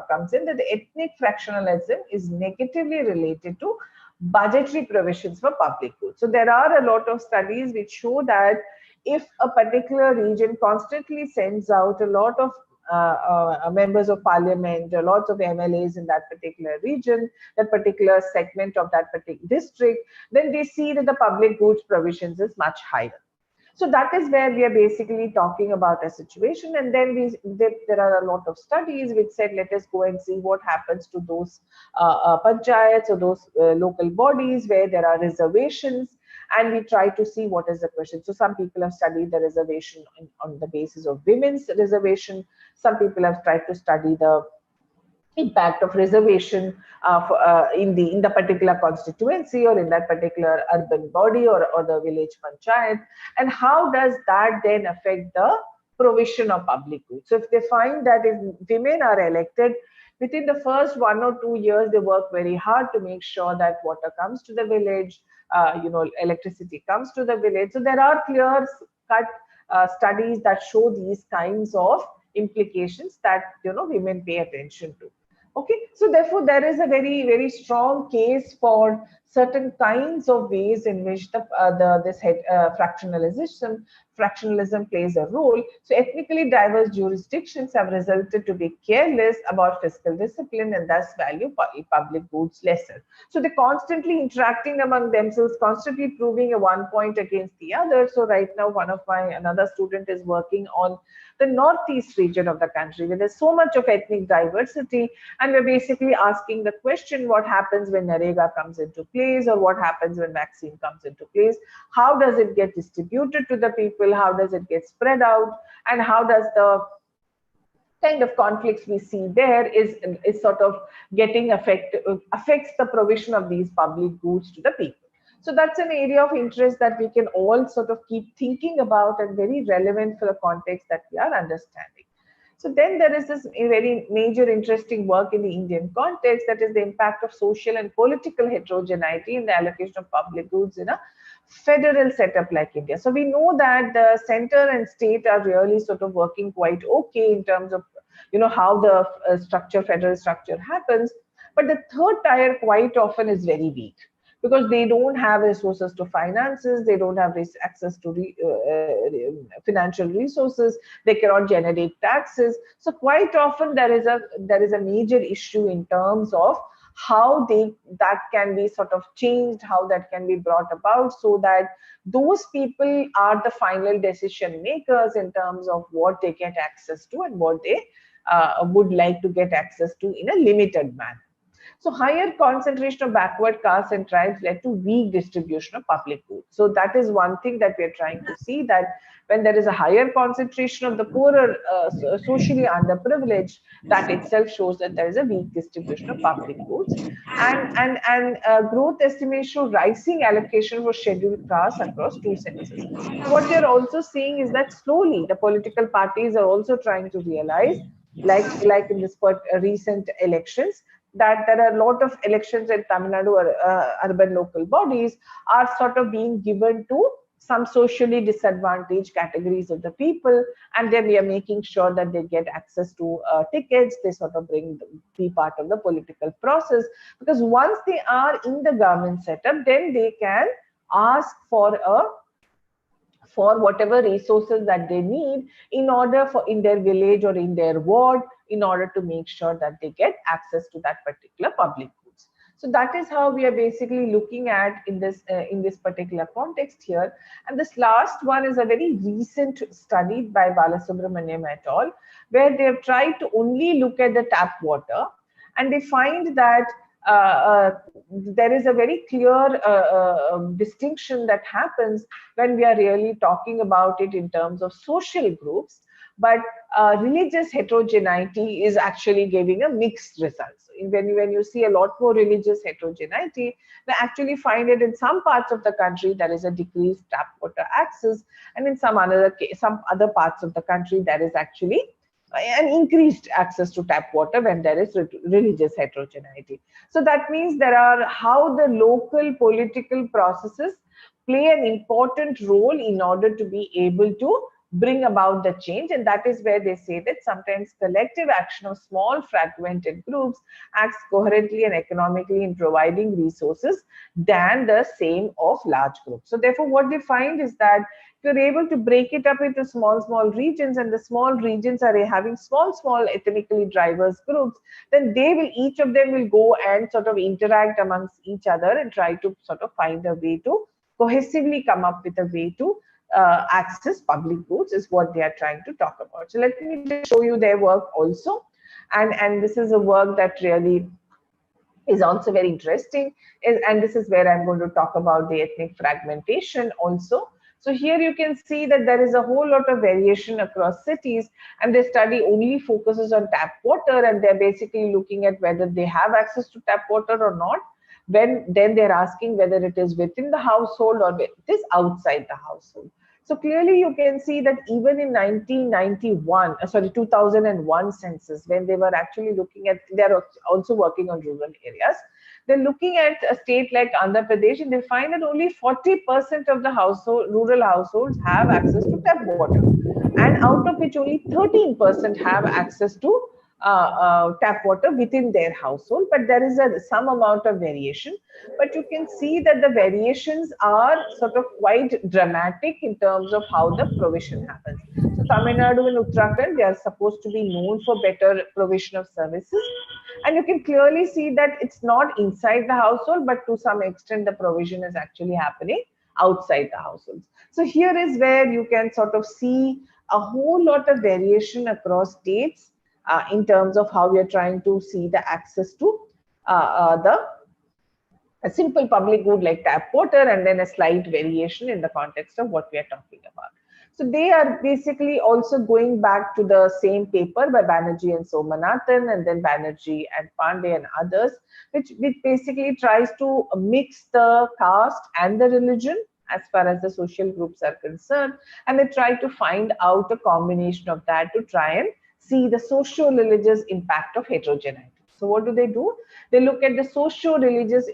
comes in, that the ethnic fractionalism is negatively related to budgetary provisions for public goods. So there are a lot of studies which show that if a particular region constantly sends out a lot of members of parliament, a lot of MLAs in that particular region, that particular segment of that particular district, then they see that the public goods provisions is much higher. So that is where we are basically talking about a situation. And then there are a lot of studies which said, let us go and see what happens to those panchayats or those local bodies where there are reservations. And we try to see what is the question. So some people have studied the reservation on the basis of women's reservation. Some people have tried to study the impact of reservation in the particular constituency or in that particular urban body or the village panchayat, and how does that then affect the provision of public goods. So if they find that if women are elected, Within the first 1 or 2 years, they work very hard to make sure that water comes to the village, electricity comes to the village. So there are clear cut studies that show these kinds of implications that women pay attention to. Okay, so therefore there is a very, very strong case for certain kinds of ways in which fractionalism plays a role. So ethnically diverse jurisdictions have resulted to be careless about fiscal discipline and thus value public goods lesser. So they're constantly interacting among themselves, constantly proving a one point against the other. So right now, another student is working on the northeast region of the country where there's so much of ethnic diversity, and we're basically asking the question, what happens when NREGA comes into place, or what happens when vaccine comes into place? How does it get distributed to the people? How does it get spread out? And how does the kind of conflicts we see there is sort of affects the provision of these public goods to the people? So that's an area of interest that we can all sort of keep thinking about and very relevant for the context that we are understanding. So then there is this very major interesting work in the Indian context, that is the impact of social and political heterogeneity in the allocation of public goods in a federal setup like India. So we know that the center and state are really sort of working quite okay in terms of how the federal structure happens, but the third tier quite often is very weak, because they don't have resources to finances, they don't have access to financial resources, they cannot generate taxes. So quite often there is a major issue in terms of how that can be sort of changed, how that can be brought about, so that those people are the final decision makers in terms of what they get access to and what they would like to get access to in a limited manner. So higher concentration of backward castes and tribes led to weak distribution of public goods. So that is one thing that we are trying to see, that when there is a higher concentration of the poorer, socially underprivileged, that itself shows that there is a weak distribution of public goods. And growth estimates show rising allocation for scheduled castes across 2 censuses. What we are also seeing is that slowly the political parties are also trying to realize, like in this recent elections, that there are a lot of elections in Tamil Nadu or urban local bodies are sort of being given to some socially disadvantaged categories of the people, and then we are making sure that they get access to tickets, they sort of be part of the political process, because once they are in the government setup, then they can ask for whatever resources that they need in their village or in their ward, in order to make sure that they get access to that particular public goods. So that is how we are basically looking at in this particular context here. And this last one is a very recent study by Balasubramaniam et al., where they have tried to only look at the tap water, and they find that there is a very clear distinction that happens when we are really talking about it in terms of social groups, but religious heterogeneity is actually giving a mixed result. So when you see a lot more religious heterogeneity, they actually find it in some parts of the country there is a decreased tap water access, and in some other parts of the country there is actually an increased access to tap water when there is religious heterogeneity. So that means how the local political processes play an important role in order to be able to bring about the change. And that is where they say that sometimes collective action of small fragmented groups acts coherently and economically in providing resources than the same of large groups. So therefore what they find is that if you're able to break it up into small regions, and the small regions are having small ethnically diverse groups, then each of them will go and sort of interact amongst each other and try to sort of find a way to cohesively come up with a way to access public goods, is what they are trying to talk about. So let me just show you their work also. And this is a work that really is also very interesting. And this is where I'm going to talk about the ethnic fragmentation also. So here you can see that there is a whole lot of variation across cities, and their study only focuses on tap water, and they're basically looking at whether they have access to tap water or not. Then they're asking whether it is within the household or it is outside the household. So clearly you can see that even in 2001 census, when they were actually looking at, they're also working on rural areas. They're looking at a state like Andhra Pradesh, and they find that only 40% of the rural households have access to tap water. And out of which only 13% have access to tap water within their household, but there is some amount of variation. But you can see that the variations are sort of quite dramatic in terms of how the provision happens. So Tamil Nadu and Uttarakhand, they are supposed to be known for better provision of services. And you can clearly see that it's not inside the household, but to some extent the provision is actually happening outside the households. So here is where you can sort of see a whole lot of variation across states in terms of how we are trying to see the access to a simple public good like tap water, and then a slight variation in the context of what we are talking about. So they are basically also going back to the same paper by Banerjee and Somanathan, and then Banerjee and Pandey and others, which basically tries to mix the caste and the religion as far as the social groups are concerned. And they try to find out a combination of that to try and see the socio-religious impact of heterogeneity. So what do? They look at the socio-religious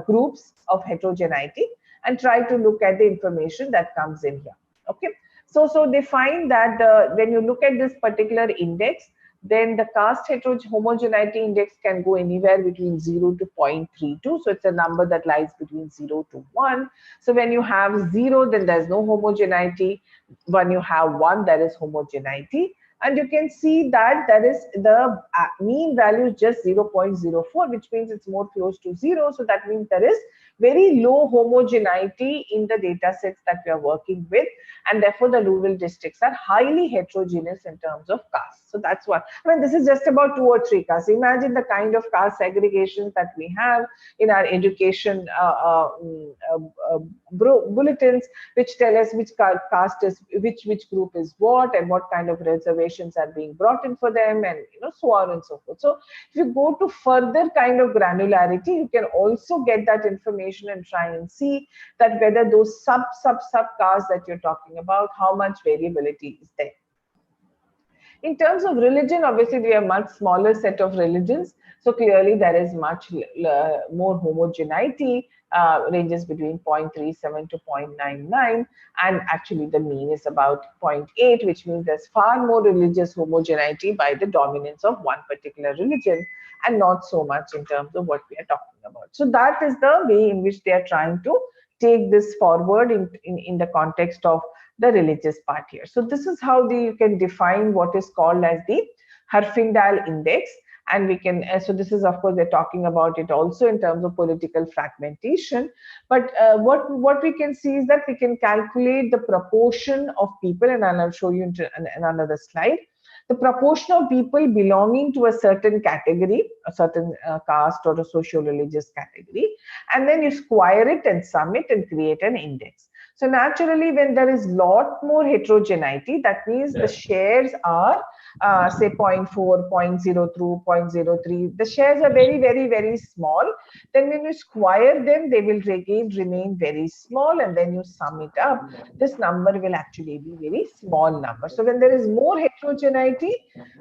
groups of heterogeneity and try to look at the information that comes in here. Okay. So they find that when you look at this particular index, then the caste homogeneity index can go anywhere between 0 to 0.32. So it's a number that lies between 0 to 1. So when you have 0, then there's no homogeneity. When you have 1, there is homogeneity. And you can see that there is the mean value is just 0.04, which means it's more close to 0. So that means there is very low homogeneity in the data sets that we are working with. And therefore, the rural districts are highly heterogeneous in terms of caste. So that's what, I mean, this is just about 2 or 3 castes. Imagine the kind of caste segregation that we have in our education bulletins, which tell us which caste is, which group is what, and what kind of reservations are being brought in for them, and so on and so forth. So if you go to further kind of granularity, you can also get that information and try and see that whether those sub castes that you're talking about, how much variability is there. In terms of religion, obviously we have much smaller set of religions. So clearly there is much more homogeneity, ranges between 0.37 to 0.99. And actually the mean is about 0.8, which means there's far more religious homogeneity by the dominance of one particular religion, and not so much in terms of what we are talking about. So that is the way in which they are trying to take this forward in the context of the religious part here. So this is how you can define what is called as the Herfindahl index. And we can, so this is, of course, they're talking about it also in terms of political fragmentation. But what we can see is that we can calculate the proportion of people, and I'll show you in another slide. The proportion of people belonging to a certain category, a certain caste or a socio-religious category, and then you square it and sum it and create an index. So naturally, when there is lot more heterogeneity, that means the shares are say 0.4, 0.02, 0.03. The shares are very, very, very small. Then when you square them, they will again remain very small, and then you sum it up. This number will actually be very small number. So when there is more heterogeneity,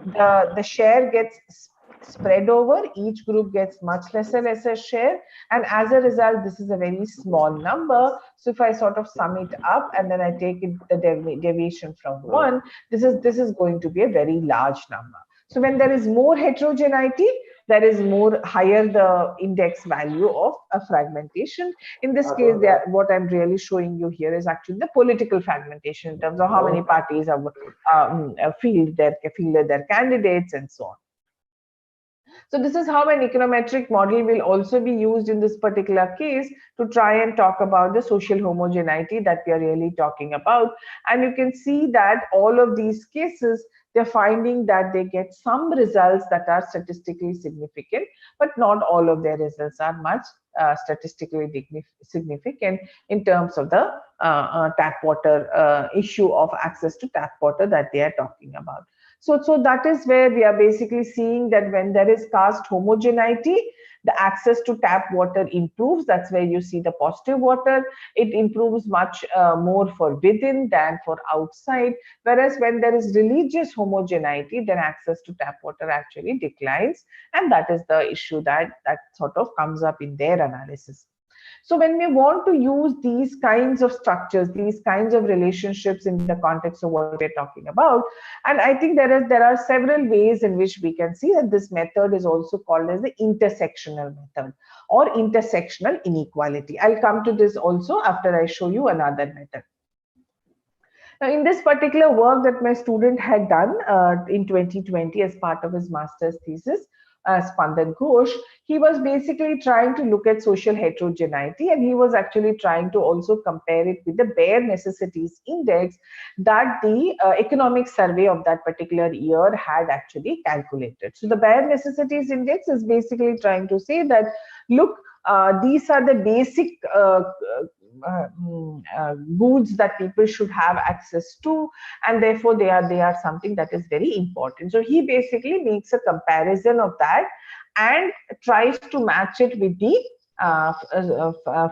the share gets spread over, each group gets much lesser share, and as a result this is a very small number. So if I sort of sum it up and then I take it the deviation from 1, this is going to be a very large number. So when there is more heterogeneity, there is more higher the index value of a fragmentation. In this case, what I'm really showing you here is actually the political fragmentation in terms of how many parties have fielded their candidates and so on. So this is how an econometric model will also be used in this particular case to try and talk about the social homogeneity that we are really talking about. And you can see that all of these cases, they're finding that they get some results that are statistically significant, but not all of their results are much statistically significant in terms of the tap water issue of access to tap water that they are talking about. So that is where we are basically seeing that when there is caste homogeneity, the access to tap water improves. That's where you see the positive water. It improves much more for within than for outside. Whereas when there is religious homogeneity, then access to tap water actually declines. And that is the issue that sort of comes up in their analysis. So when we want to use these kinds of structures, these kinds of relationships in the context of what we're talking about, and I think there are several ways in which we can see that this method is also called as the intersectional method or intersectional inequality. I'll come to this also after I show you another method. Now, in this particular work that my student had done in 2020 as part of his master's thesis, Spandan Ghosh, he was basically trying to look at social heterogeneity, and he was actually trying to also compare it with the bare necessities index that the economic survey of that particular year had actually calculated. So the bare necessities index is basically trying to say that, look, these are the basic goods that people should have access to, and therefore they are something that is very important. So he basically makes a comparison of that and tries to match it with the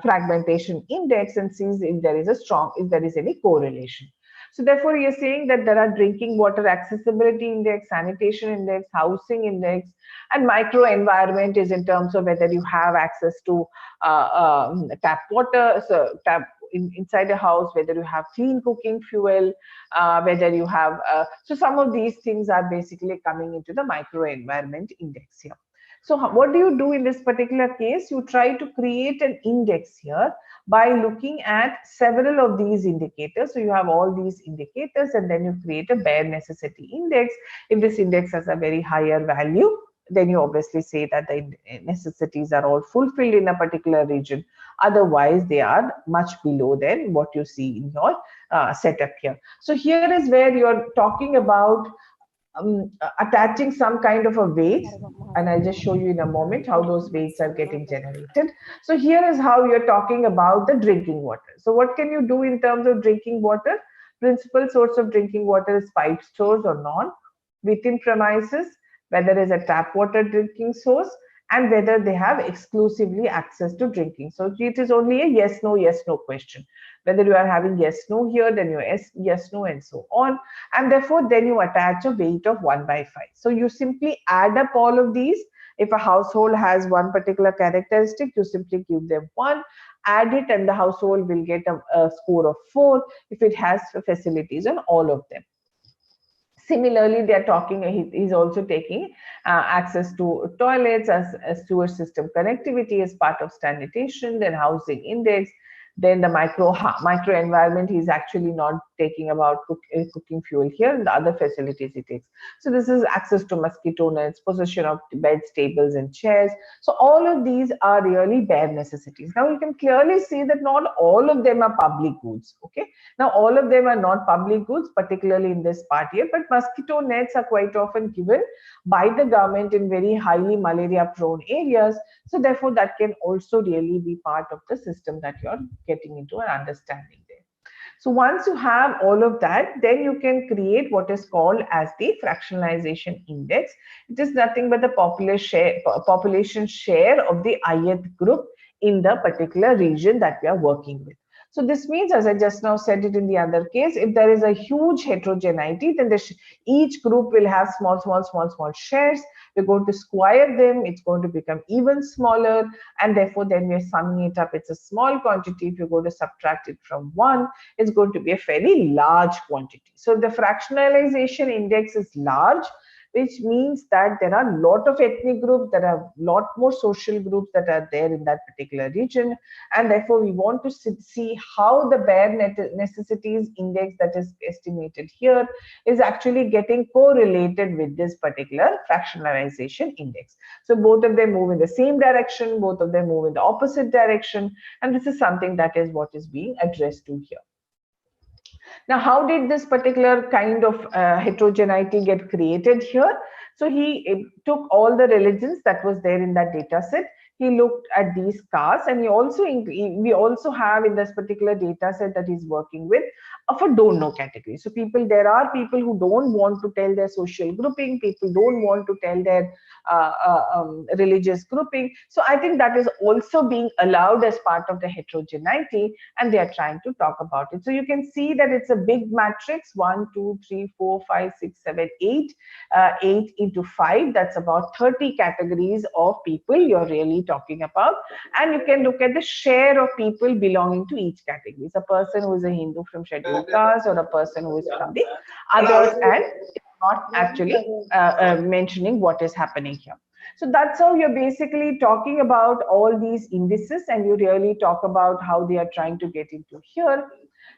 fragmentation index and sees if there is any correlation. So therefore, you're saying that there are drinking water accessibility index, sanitation index, housing index, and microenvironment is in terms of whether you have access to tap water, so tap inside a house, whether you have clean cooking fuel, whether you have, so some of these things are basically coming into the microenvironment index here. So what do you do in this particular case? You try to create an index here by looking at several of these indicators. So you have all these indicators, and then you create a bare necessity index. If this index has a very higher value, then you obviously say that the necessities are all fulfilled in a particular region. Otherwise, they are much below than what you see in your setup here. So here is where you're talking about attaching some kind of a weight, and I'll just show you in a moment how those weights are getting generated. So here is how you're talking about the drinking water. So what can you do in terms of drinking water? Principal source of drinking water is pipe stores or non, within premises, whether it's a tap water drinking source, and whether they have exclusively access to drinking. So it is only a yes, no question. Whether you are having yes, no here, then you yes, no, and so on. And therefore, then you attach a weight of 1/5. So you simply add up all of these. If a household has one particular characteristic, you simply give them 1, add it, and the household will get a score of 4 if it has facilities on all of them. Similarly, they are talking, he's also taking access to toilets as sewer system connectivity as part of sanitation, then housing index, then the micro environment, he's actually not taking about cooking fuel here, and the other facilities he takes. So this is access to mosquito nets, possession of beds, tables, and chairs. So all of these are really bare necessities. Now you can clearly see that not all of them are public goods. Okay, now all of them are not public goods, particularly in this part here, but mosquito nets are quite often given by the government in very highly malaria prone areas. So therefore that can also really be part of the system that you're getting into and understanding there. So once you have all of that, then you can create what is called as the fractionalization index. It is nothing but the population share of the ith group in the particular region that we are working with. So this means, as I just now said it in the other case, if there is a huge heterogeneity, then each group will have small shares. We're going to square them, it's going to become even smaller, and therefore then we're summing it up. It's a small quantity. If you're going to subtract it from 1, it's going to be a fairly large quantity. So the fractionalization index is large, which means that there are a lot of ethnic groups, there are a lot more social groups that are there in that particular region, and therefore we want to see how the bare necessities index that is estimated here is actually getting correlated with this particular fractionalization index. So both of them move in the same direction, both of them move in the opposite direction, and this is something that is what is being addressed to here. Now, how did this particular kind of heterogeneity get created here? So he took all the religions that was there in that data set. he looked at these castes, and we also have in this particular data set that he's working with of a don't know category. So there are people who don't want to tell their social grouping, people don't want to tell their religious grouping. So I think that is also being allowed as part of the heterogeneity, and they are trying to talk about it. So you can see that it's a big matrix: 1, 2, 3, 4, 5, 6, 7, 8. 8 into 5, that's about 30 categories of people you're really talking about. And you can look at the share of people belonging to each category. So a person who is a Hindu from scheduled caste, or a person who is from the others, and not actually mentioning what is happening here. So that's how you're basically talking about all these indices, and you really talk about how they are trying to get into here.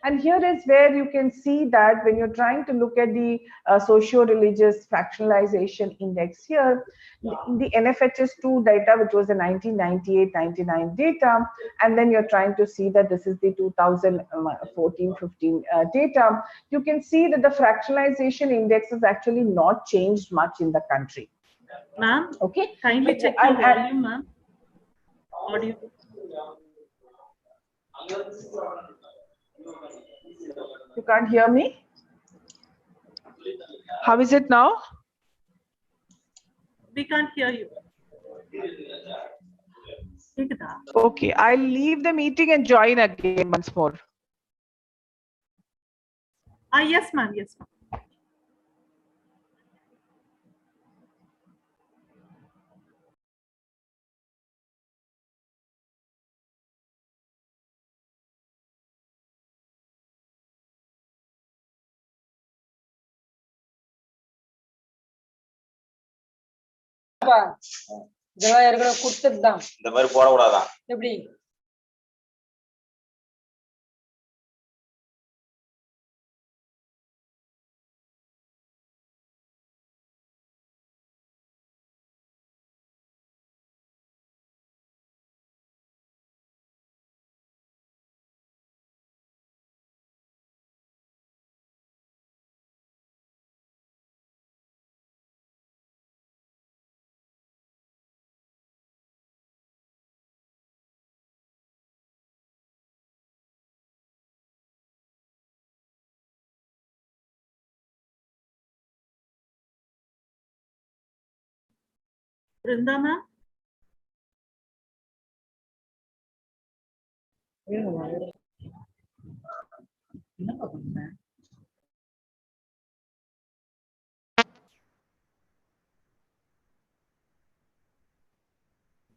And here is where you can see that when you're trying to look at the socio-religious fractionalization index here, the NFHS2 data, which was the 1998-99 data, and then you're trying to see that this is the 2014-15 data, you can see that the fractionalization index has actually not changed much in the country. Ma'am, okay, kindly check your volume, ma'am. Audio. You can't hear me? How is it now? We can't hear you. Okay, I'll leave the meeting and join again once more. Yes, ma'am. Yes, ma'am. இந்த மாதிரி போடக்கூடாதான் எப்படி Brinda, ma'am.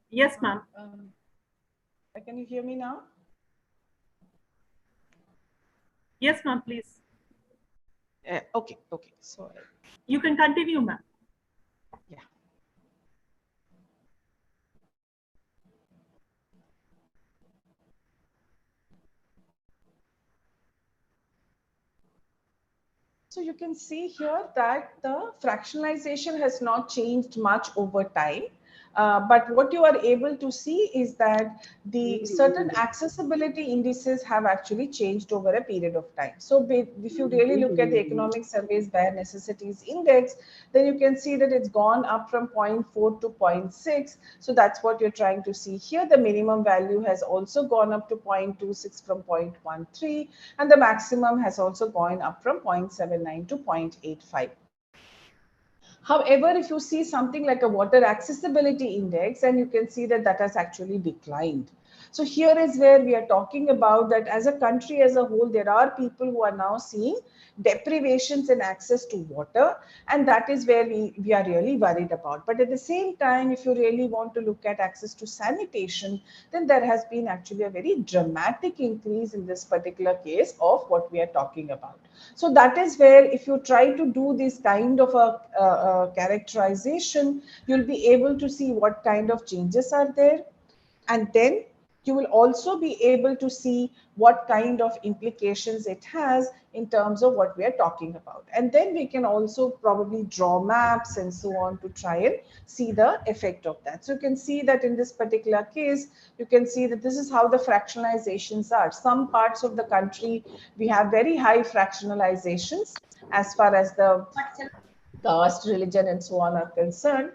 Yes, ma'am. Can you hear me now? Yes, ma'am, please. Okay. So you can continue, ma'am. Yeah. So you can see here that the fractionalization has not changed much over time. But what you are able to see is that the certain accessibility indices have actually changed over a period of time. So if you really look at the Economic Survey's Bare Necessities Index, then you can see that it's gone up from 0.4 to 0.6. So that's what you're trying to see here. The minimum value has also gone up to 0.26 from 0.13, and the maximum has also gone up from 0.79 to 0.85. However, if you see something like a water accessibility index, and you can see that that has actually declined. So here is where we are talking about that as a country as a whole, there are people who are now seeing deprivations in access to water, and that is where we are really worried about. But at the same time, if you really want to look at access to sanitation, then there has been actually a very dramatic increase in this particular case of what we are talking about. So that is where if you try to do this kind of a characterization, you'll be able to see what kind of changes are there. And then you will also be able to see what kind of implications it has in terms of what we are talking about. And then we can also probably draw maps and so on to try and see the effect of that. So you can see that in this particular case, you can see that this is how the fractionalizations are. Some parts of the country, we have very high fractionalizations as far as the caste, religion, and so on are concerned.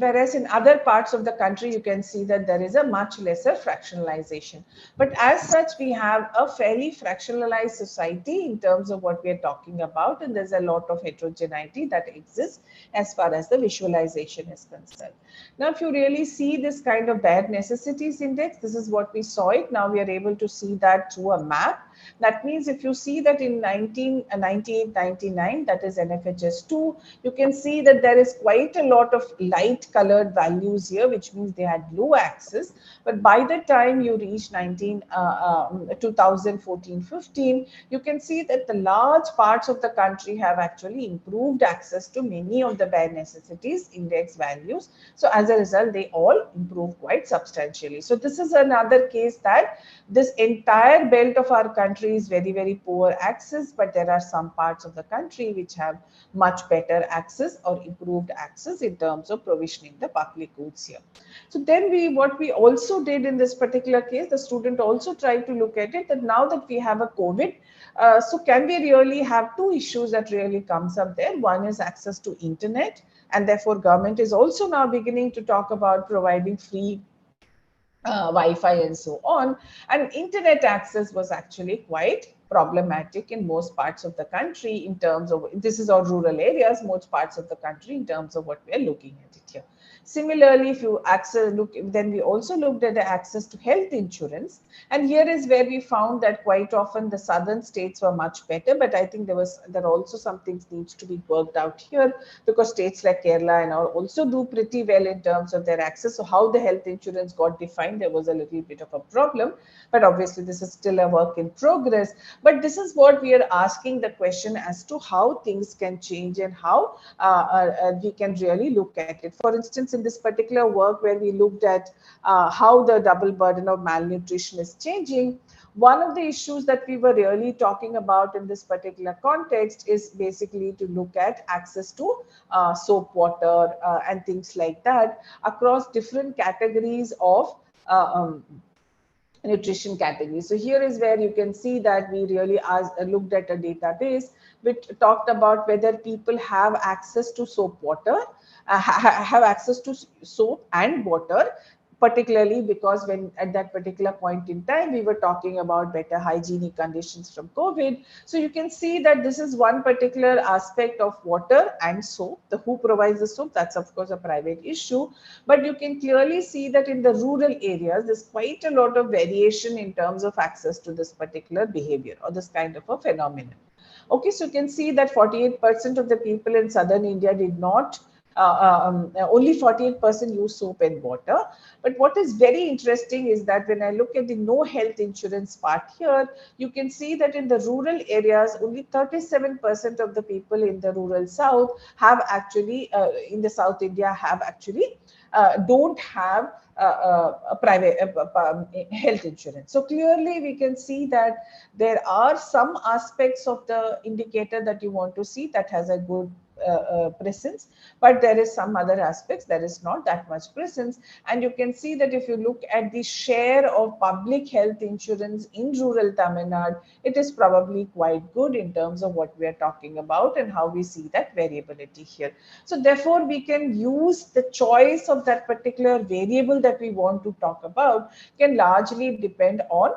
whereas in other parts of the country, you can see that there is a much lesser fractionalization. But as such, we have a fairly fractionalized society in terms of what we are talking about, and there's a lot of heterogeneity that exists as far as the visualization is concerned. Now, if you really see this kind of bare necessities index, this is what we saw it. Now we are able to see that through a map. That means if you see that in 1998, 99, that is NFHS 2, you can see that there is quite a lot of light colored values here, which means they had low access. But by the time you reach 2014-15, you can see that the large parts of the country have actually improved access to many of the bare necessities index values. So as a result, they all improve quite substantially. So this is another case that this entire belt of our country is very, very poor access, but there are some parts of the country which have much better access or improved access in terms of provisioning the public goods here. So then what we also did in this particular case, the student also tried to look at it, that now that we have a COVID, so can we really have two issues that really comes up there? One is access to internet, and therefore government is also now beginning to talk about providing free Wi-Fi and so on. And internet access was actually quite problematic in most parts of the country in terms of, this is all rural areas, most parts of the country in terms of what we are looking at it here. Similarly, if you then we also looked at the access to health insurance. And here is where we found that quite often the southern states were much better, but I think there are also some things needs to be worked out here, because states like Kerala and all also do pretty well in terms of their access. So how the health insurance got defined, there was a little bit of a problem, but obviously this is still a work in progress. But this is what we are asking the question as to how things can change and how we can really look at it. For instance, in this particular work where we looked at how the double burden of malnutrition is changing, one of the issues that we were really talking about in this particular context is basically to look at access to soap water and things like that across different categories of nutrition categories. So here is where you can see that we really looked at a database which talked about whether people have access to soap water, have access to soap and water, particularly because when at that particular point in time, we were talking about better hygienic conditions from COVID. So you can see that this is one particular aspect of water and soap. The who provides the soap, that's of course a private issue, but you can clearly see that in the rural areas, there's quite a lot of variation in terms of access to this particular behavior or this kind of a phenomenon. Okay, so you can see that 48% of the people in southern India did not only 48% use soap and water. But what is very interesting is that when I look at the no health insurance part here, you can see that in the rural areas, only 37% of the people in the rural south have actually, in the South India, have actually don't have a private health insurance. So clearly we can see that there are some aspects of the indicator that you want to see that has a good presence, but there is some other aspects there is not that much presence. And you can see that if you look at the share of public health insurance in rural Tamil Nadu, it is probably quite good in terms of what we are talking about and how we see that variability here. So therefore we can use the choice of that particular variable that we want to talk about can largely depend on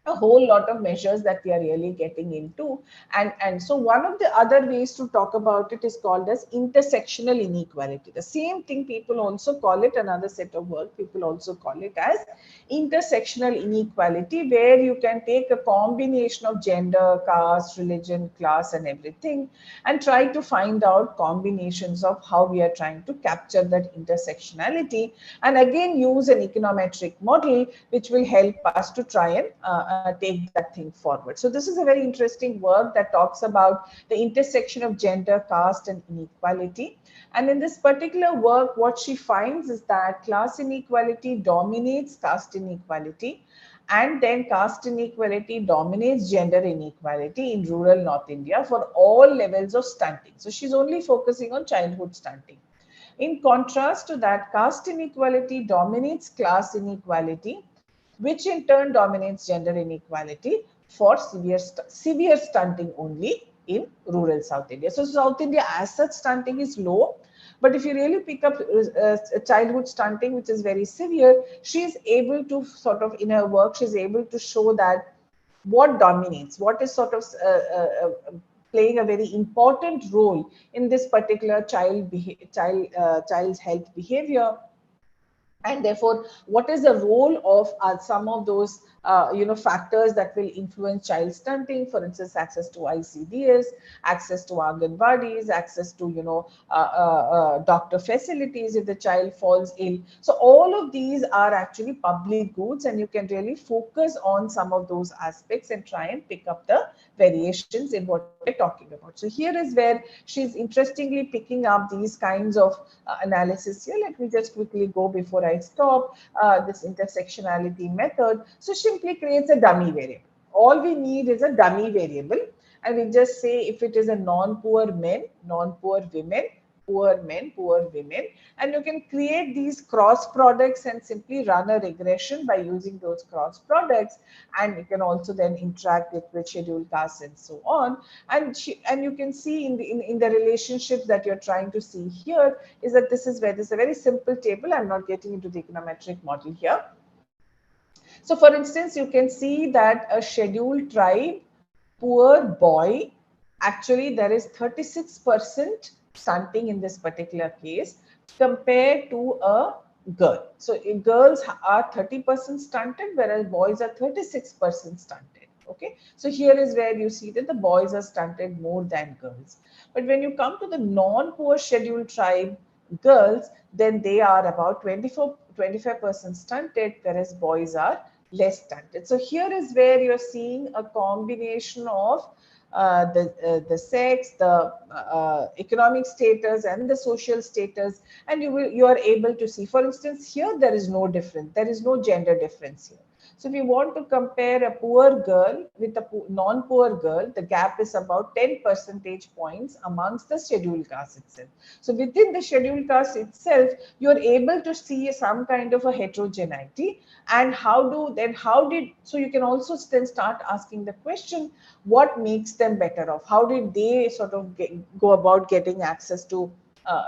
a whole lot of measures that we are really getting into. And so one of the other ways to talk about it is called as intersectional inequality. The same thing people also call it, another set of work, people also call it as intersectional inequality, where you can take a combination of gender, caste, religion, class, and everything, and try to find out combinations of how we are trying to capture that intersectionality, and again use an econometric model which will help us to try and take that thing forward. So this is a very interesting work that talks about the intersection of gender, caste, and inequality. And in this particular work, what she finds is that class inequality dominates caste inequality, and then caste inequality dominates gender inequality in rural North India for all levels of stunting. So she's only focusing on childhood stunting. In contrast to that, caste inequality dominates class inequality, which in turn dominates gender inequality for severe stunting only in rural South India. So South India as such stunting is low, But if you really pick up childhood stunting, which is very severe, she's able to sort of, in her work, she's able to show that what dominates, what is sort of playing a very important role in this particular child's health behavior. And therefore, what is the role of some of those factors that will influence child stunting? For instance, access to ICDS, access to Anganwadis, access to doctor facilities if the child falls ill. So all of these are actually public goods, and you can really focus on some of those aspects and try and pick up the variations in what we're talking about. So here is where she's interestingly picking up these kinds of analysis here. Let me just quickly go before I stop this intersectionality method. So simply creates a dummy variable. All we need is a dummy variable, and we just say if it is a non-poor men, non-poor women, poor men, poor women, and you can create these cross products and simply run a regression by using those cross products, and you can also then interact it with scheduled castes and so on. And you can see in the relationships that you're trying to see here is that this is where this is a very simple table. I'm not getting into the econometric model here. So for instance, you can see that a scheduled tribe, poor boy, actually there is 36% stunting in this particular case compared to a girl. So girls are 30% stunted, whereas boys are 36% stunted. Okay, so here is where you see that the boys are stunted more than girls. But when you come to the non-poor scheduled tribe girls, then they are about 25% stunted, whereas boys are less stunted. So here is where you're seeing a combination of the sex, the economic status, and the social status, and you are able to see. For instance, here there is no difference. There is no gender difference here. So if you want to compare a poor girl with a non-poor girl, the gap is about 10 percentage points amongst the scheduled caste itself. So within the scheduled caste itself, you're able to see some kind of a heterogeneity. And so you can also then start asking the question, what makes them better off? How did they sort of go about getting access to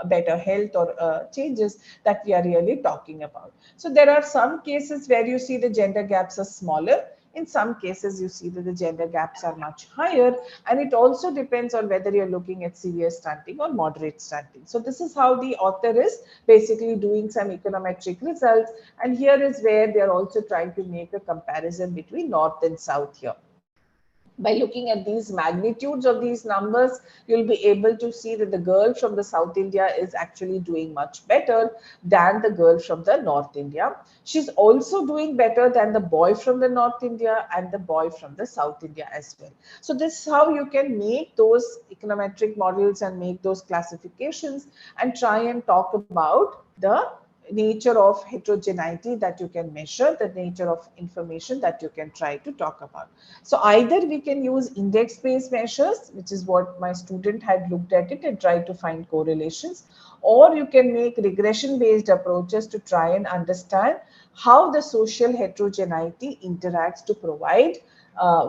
better health or changes that we are really talking about? So there are some cases where you see the gender gaps are smaller. In some cases, you see that the gender gaps are much higher, and it also depends on whether you're looking at severe stunting or moderate stunting. So this is how the author is basically doing some econometric results, and here is where they're also trying to make a comparison between North and South here. By looking at these magnitudes of these numbers, you'll be able to see that the girl from the South India is actually doing much better than the girl from the North India. She's also doing better than the boy from the North India and the boy from the South India as well. So this is how you can make those econometric models and make those classifications and try and talk about the nature of heterogeneity that you can measure, the nature of information that you can try to talk about. So either we can use index-based measures, which is what my student had looked at it and tried to find correlations, or you can make regression-based approaches to try and how the social heterogeneity interacts to provide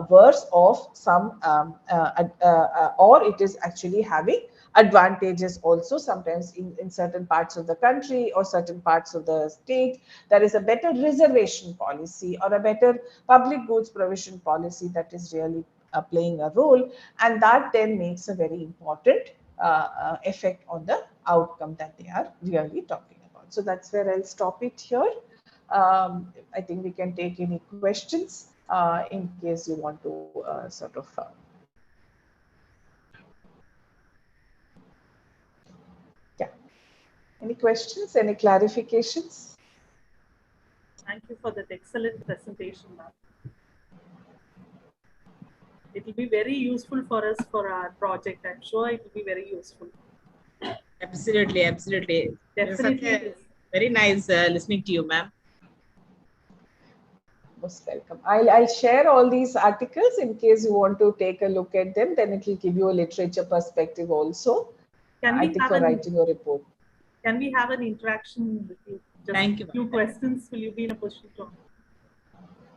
worse of some, or it is actually having advantages also. Sometimes in certain parts of the country or certain parts of the state, there is a better reservation policy or a better public goods provision policy that is really playing a role, and that then makes a very important effect on the outcome that they are really talking about. So that's where I'll stop it here. I think we can take any questions in case you want to Any questions, any clarifications? Thank you for that excellent presentation, ma'am. It will be very useful for us for our project. I'm sure it will be very useful. Absolutely, absolutely. Definitely. Very nice listening to you, ma'am. Most welcome. I'll share all these articles in case you want to take a look at them. Then it will give you a literature perspective also. I think for writing your report. Can we have an interaction with you? Just Thank you. Few questions. Will you be in a position to?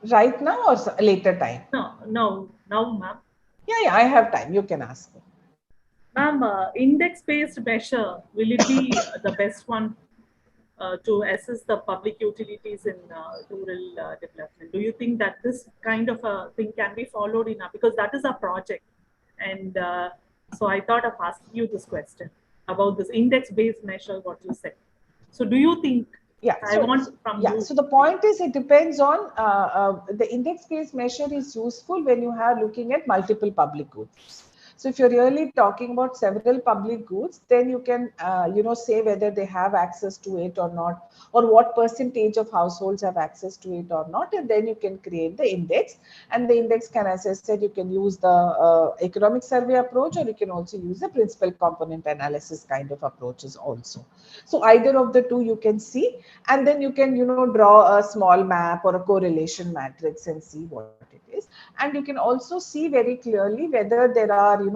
Right now or later time? No, now, ma'am. Yeah, I have time. You can ask me. Ma'am, index-based measure, will it be the best one to assess the public utilities in rural development? Do you think that this kind of a thing can be followed in because that is a project? And so I thought of asking you this question about this index-based measure, what you said. So do you think, Yeah. I want from Yeah. you. So the point is, it depends on the index-based measure is useful when you are looking at multiple public goods. So if you're really talking about several public goods, then you can, say whether they have access to it or not, or what percentage of households have access to it or not, and then you can create the index. And the index can, as I said, you can use the economic survey approach, or you can also use the principal component analysis kind of approaches also. So either of the two you can see, and then you can, draw a small map or a correlation matrix and see what it is. And you can also see very clearly whether there are,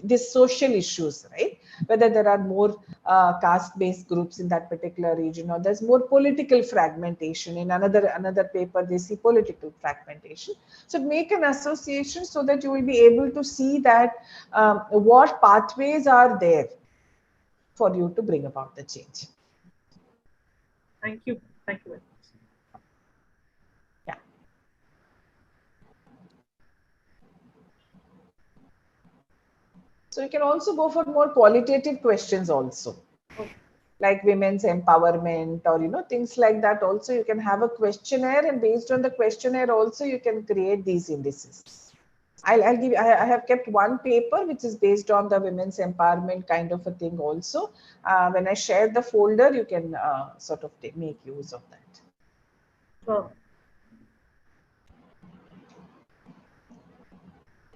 these social issues, right? Whether there are more caste-based groups in that particular region, or there's more political fragmentation. In another paper, they see political fragmentation. So make an association so that you will be able to see that what pathways are there for you to bring about the change. Thank you. Thank you very much. Yeah. So you can also go for more qualitative questions also, like women's empowerment, or things like that. Also, you can have a questionnaire, and based on the questionnaire also you can create these indices. I'll give. I have kept one paper which is based on the women's empowerment kind of a thing also. When I share the folder, you can sort of make use of that. Sure.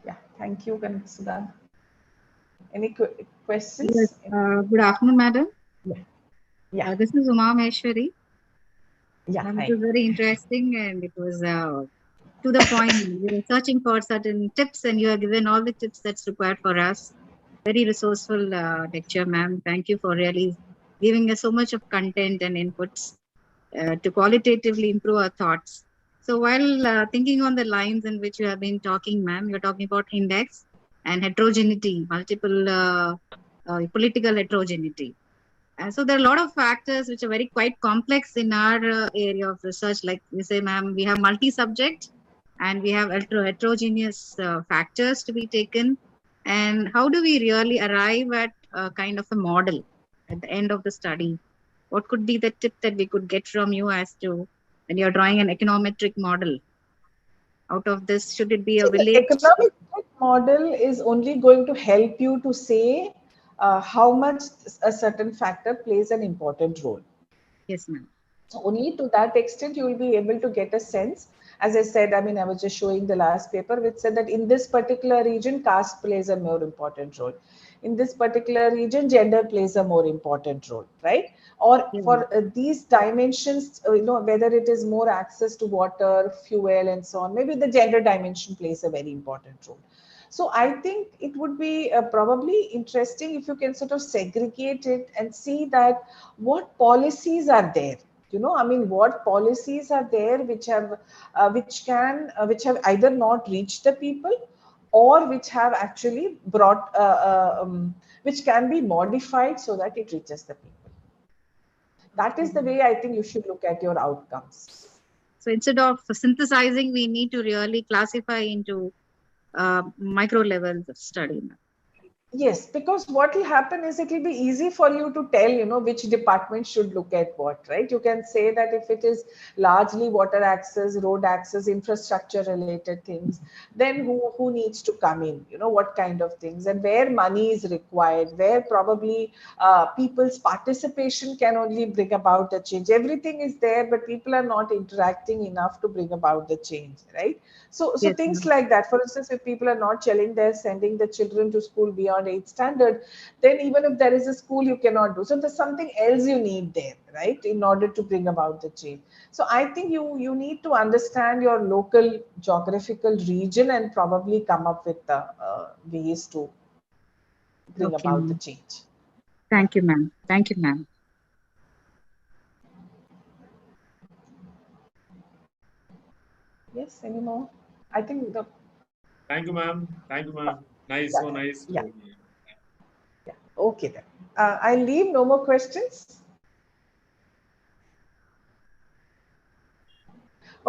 Yeah. Thank you, Sudha. Any questions? Yes. Good afternoon, madam. Yeah. This is Uma Maheshwari. Yeah. It was very interesting, and it was to the point. We were searching for certain tips, and you have given all the tips that's required for us. Very resourceful lecture, ma'am. Thank you for really giving us so much of content and inputs to qualitatively improve our thoughts. So while thinking on the lines in which you have been talking, ma'am, you're talking about index and heterogeneity, multiple political heterogeneity. And so there are a lot of factors which are very quite complex in our area of research. Like you say, ma'am, we have multi-subject and we have heterogeneous factors to be taken. And how do we really arrive at kind of a model at the end of the study? What could be the tip that we could get from you as to when you're drawing an econometric model? Out of this, should it be a village? The economic model is only going to help you to say how much a certain factor plays an important role. Yes, ma'am. So only to that extent you will be able to get a sense. As I said, I mean, I was just showing the last paper which said that in this particular region, caste plays a more important role. In this particular region, gender plays a more important role, right? Or for these dimensions, whether it is more access to water, fuel, and so on, maybe the gender dimension plays a very important role. So I think it would be probably interesting if you can sort of segregate it and see that what policies are there. I mean, what policies are there which have which have either not reached the people, or which have actually brought which can be modified so that it reaches the people. That is the way I think you should look at your outcomes. So instead of synthesizing, we need to really classify into micro levels of study. Yes, because what will happen is it will be easy for you to tell, which department should look at what, right? You can say that if it is largely water access, road access, infrastructure related things, then who needs to come in, what kind of things, and where money is required, where probably people's participation can only bring about the change. Everything is there, but people are not interacting enough to bring about the change, right? So Yes, things like that. For instance, if people are not telling they're sending the children to school beyond 8th standard, then even if there is a school, you cannot do. So there's something else you need there, right, in order to bring about the change. So I think you need to understand your local geographical region and probably come up with the ways to bring about the change. Thank you, ma'am. Thank you, ma'am. Yes, any more? I think Thank you, ma'am. Thank you, ma'am. Nice, Yeah. so nice. Yeah. Okay then. I'll leave. No more questions.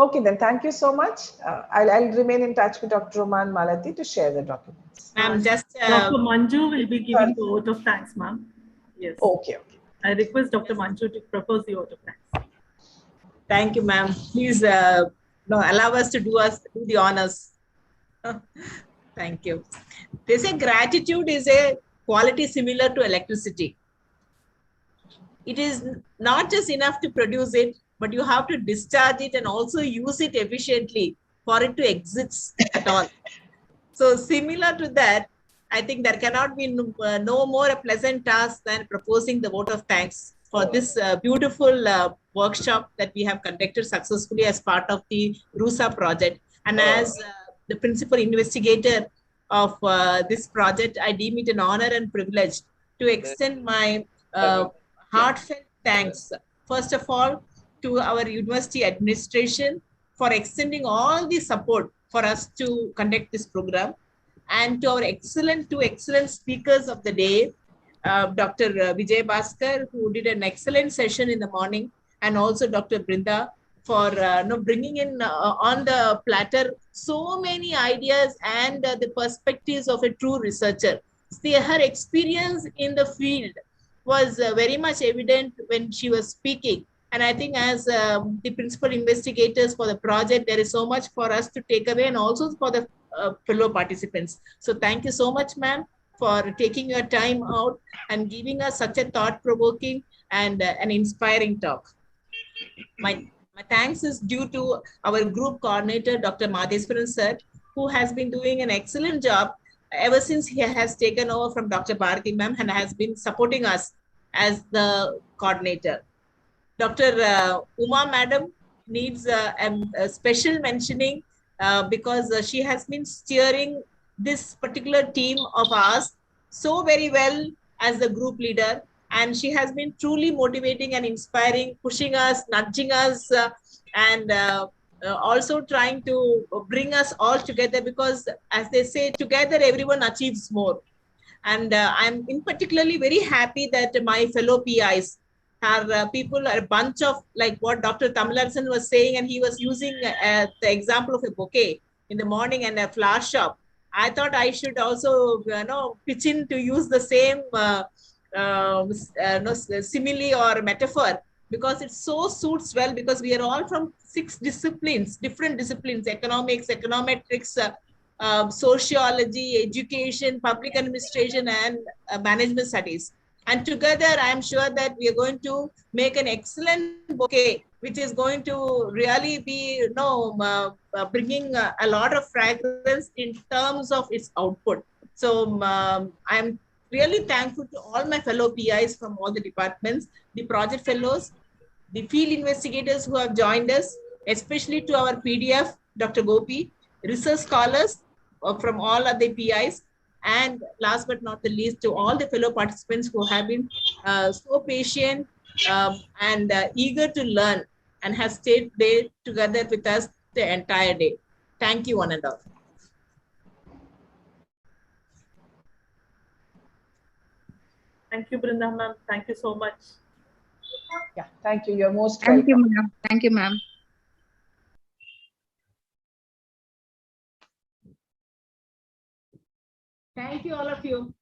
Okay then. Thank you so much. I'll remain in touch with Dr. Roman Malati to share the documents. Ma'am, just Dr. Manju will be giving the vote of thanks, ma'am. Yes. Okay. I request Dr. Manju to propose the vote of thanks. thank you, ma'am. Please allow us to do the honors. Thank you. They say gratitude is a quality similar to electricity. It is not just enough to produce it, but you have to discharge it and also use it efficiently for it to exist at all. So similar to that, I think there cannot be no more a pleasant task than proposing the vote of thanks for this beautiful workshop that we have conducted successfully as part of the RUSA project. And as the principal investigator of this project, I deem it an honor and privilege to extend my heartfelt thanks, first of all, to our university administration for extending all the support for us to conduct this program, and to our two excellent speakers of the day, Dr. Vijay Bhaskar, who did an excellent session in the morning, and also Dr. Brinda for bringing in on the platter so many ideas and the perspectives of a true researcher. See, her experience in the field was very much evident when she was speaking. And I think as the principal investigators for the project, there is so much for us to take away, and also for the fellow participants. So thank you so much, ma'am, for taking your time out and giving us such a thought-provoking and an inspiring talk. My thanks is due to our group coordinator, Dr. Madheswaran sir, who has been doing an excellent job ever since he has taken over from Dr. Bharati ma'am and has been supporting us as the coordinator. Dr. Uma madam needs a special mentioning because she has been steering this particular team of ours so very well as the group leader, and she has been truly motivating and inspiring, pushing us, nudging us, and also trying to bring us all together, because as they say, together everyone achieves more. And I'm in particularly very happy that my fellow PIs are people, are a bunch of, like what Dr. Tamilarsan was saying, and he was using the example of a bouquet in the morning and a flower shop. I thought I should also pitch in to use the same simile or metaphor, because it so suits well, because we are all from 6 disciplines, different disciplines: economics, econometrics, sociology, education, public administration, and management studies. And together, I am sure that we are going to make an excellent bouquet, which is going to really be, bringing a lot of fragrance in terms of its output. So I'm really thankful to all my fellow PIs from all the departments, the project fellows, the field investigators who have joined us, especially to our PDF, Dr. Gopi, research scholars from all other PIs, and last but not the least, to all the fellow participants who have been so patient and eager to learn, and have stayed there together with us the entire day. Thank you, one and all. Thank you, Brinda ma'am. Thank you so much. Yeah, thank you. You're most Thank you, welcome. ma'am. Thank you, ma'am. Thank you, all of you.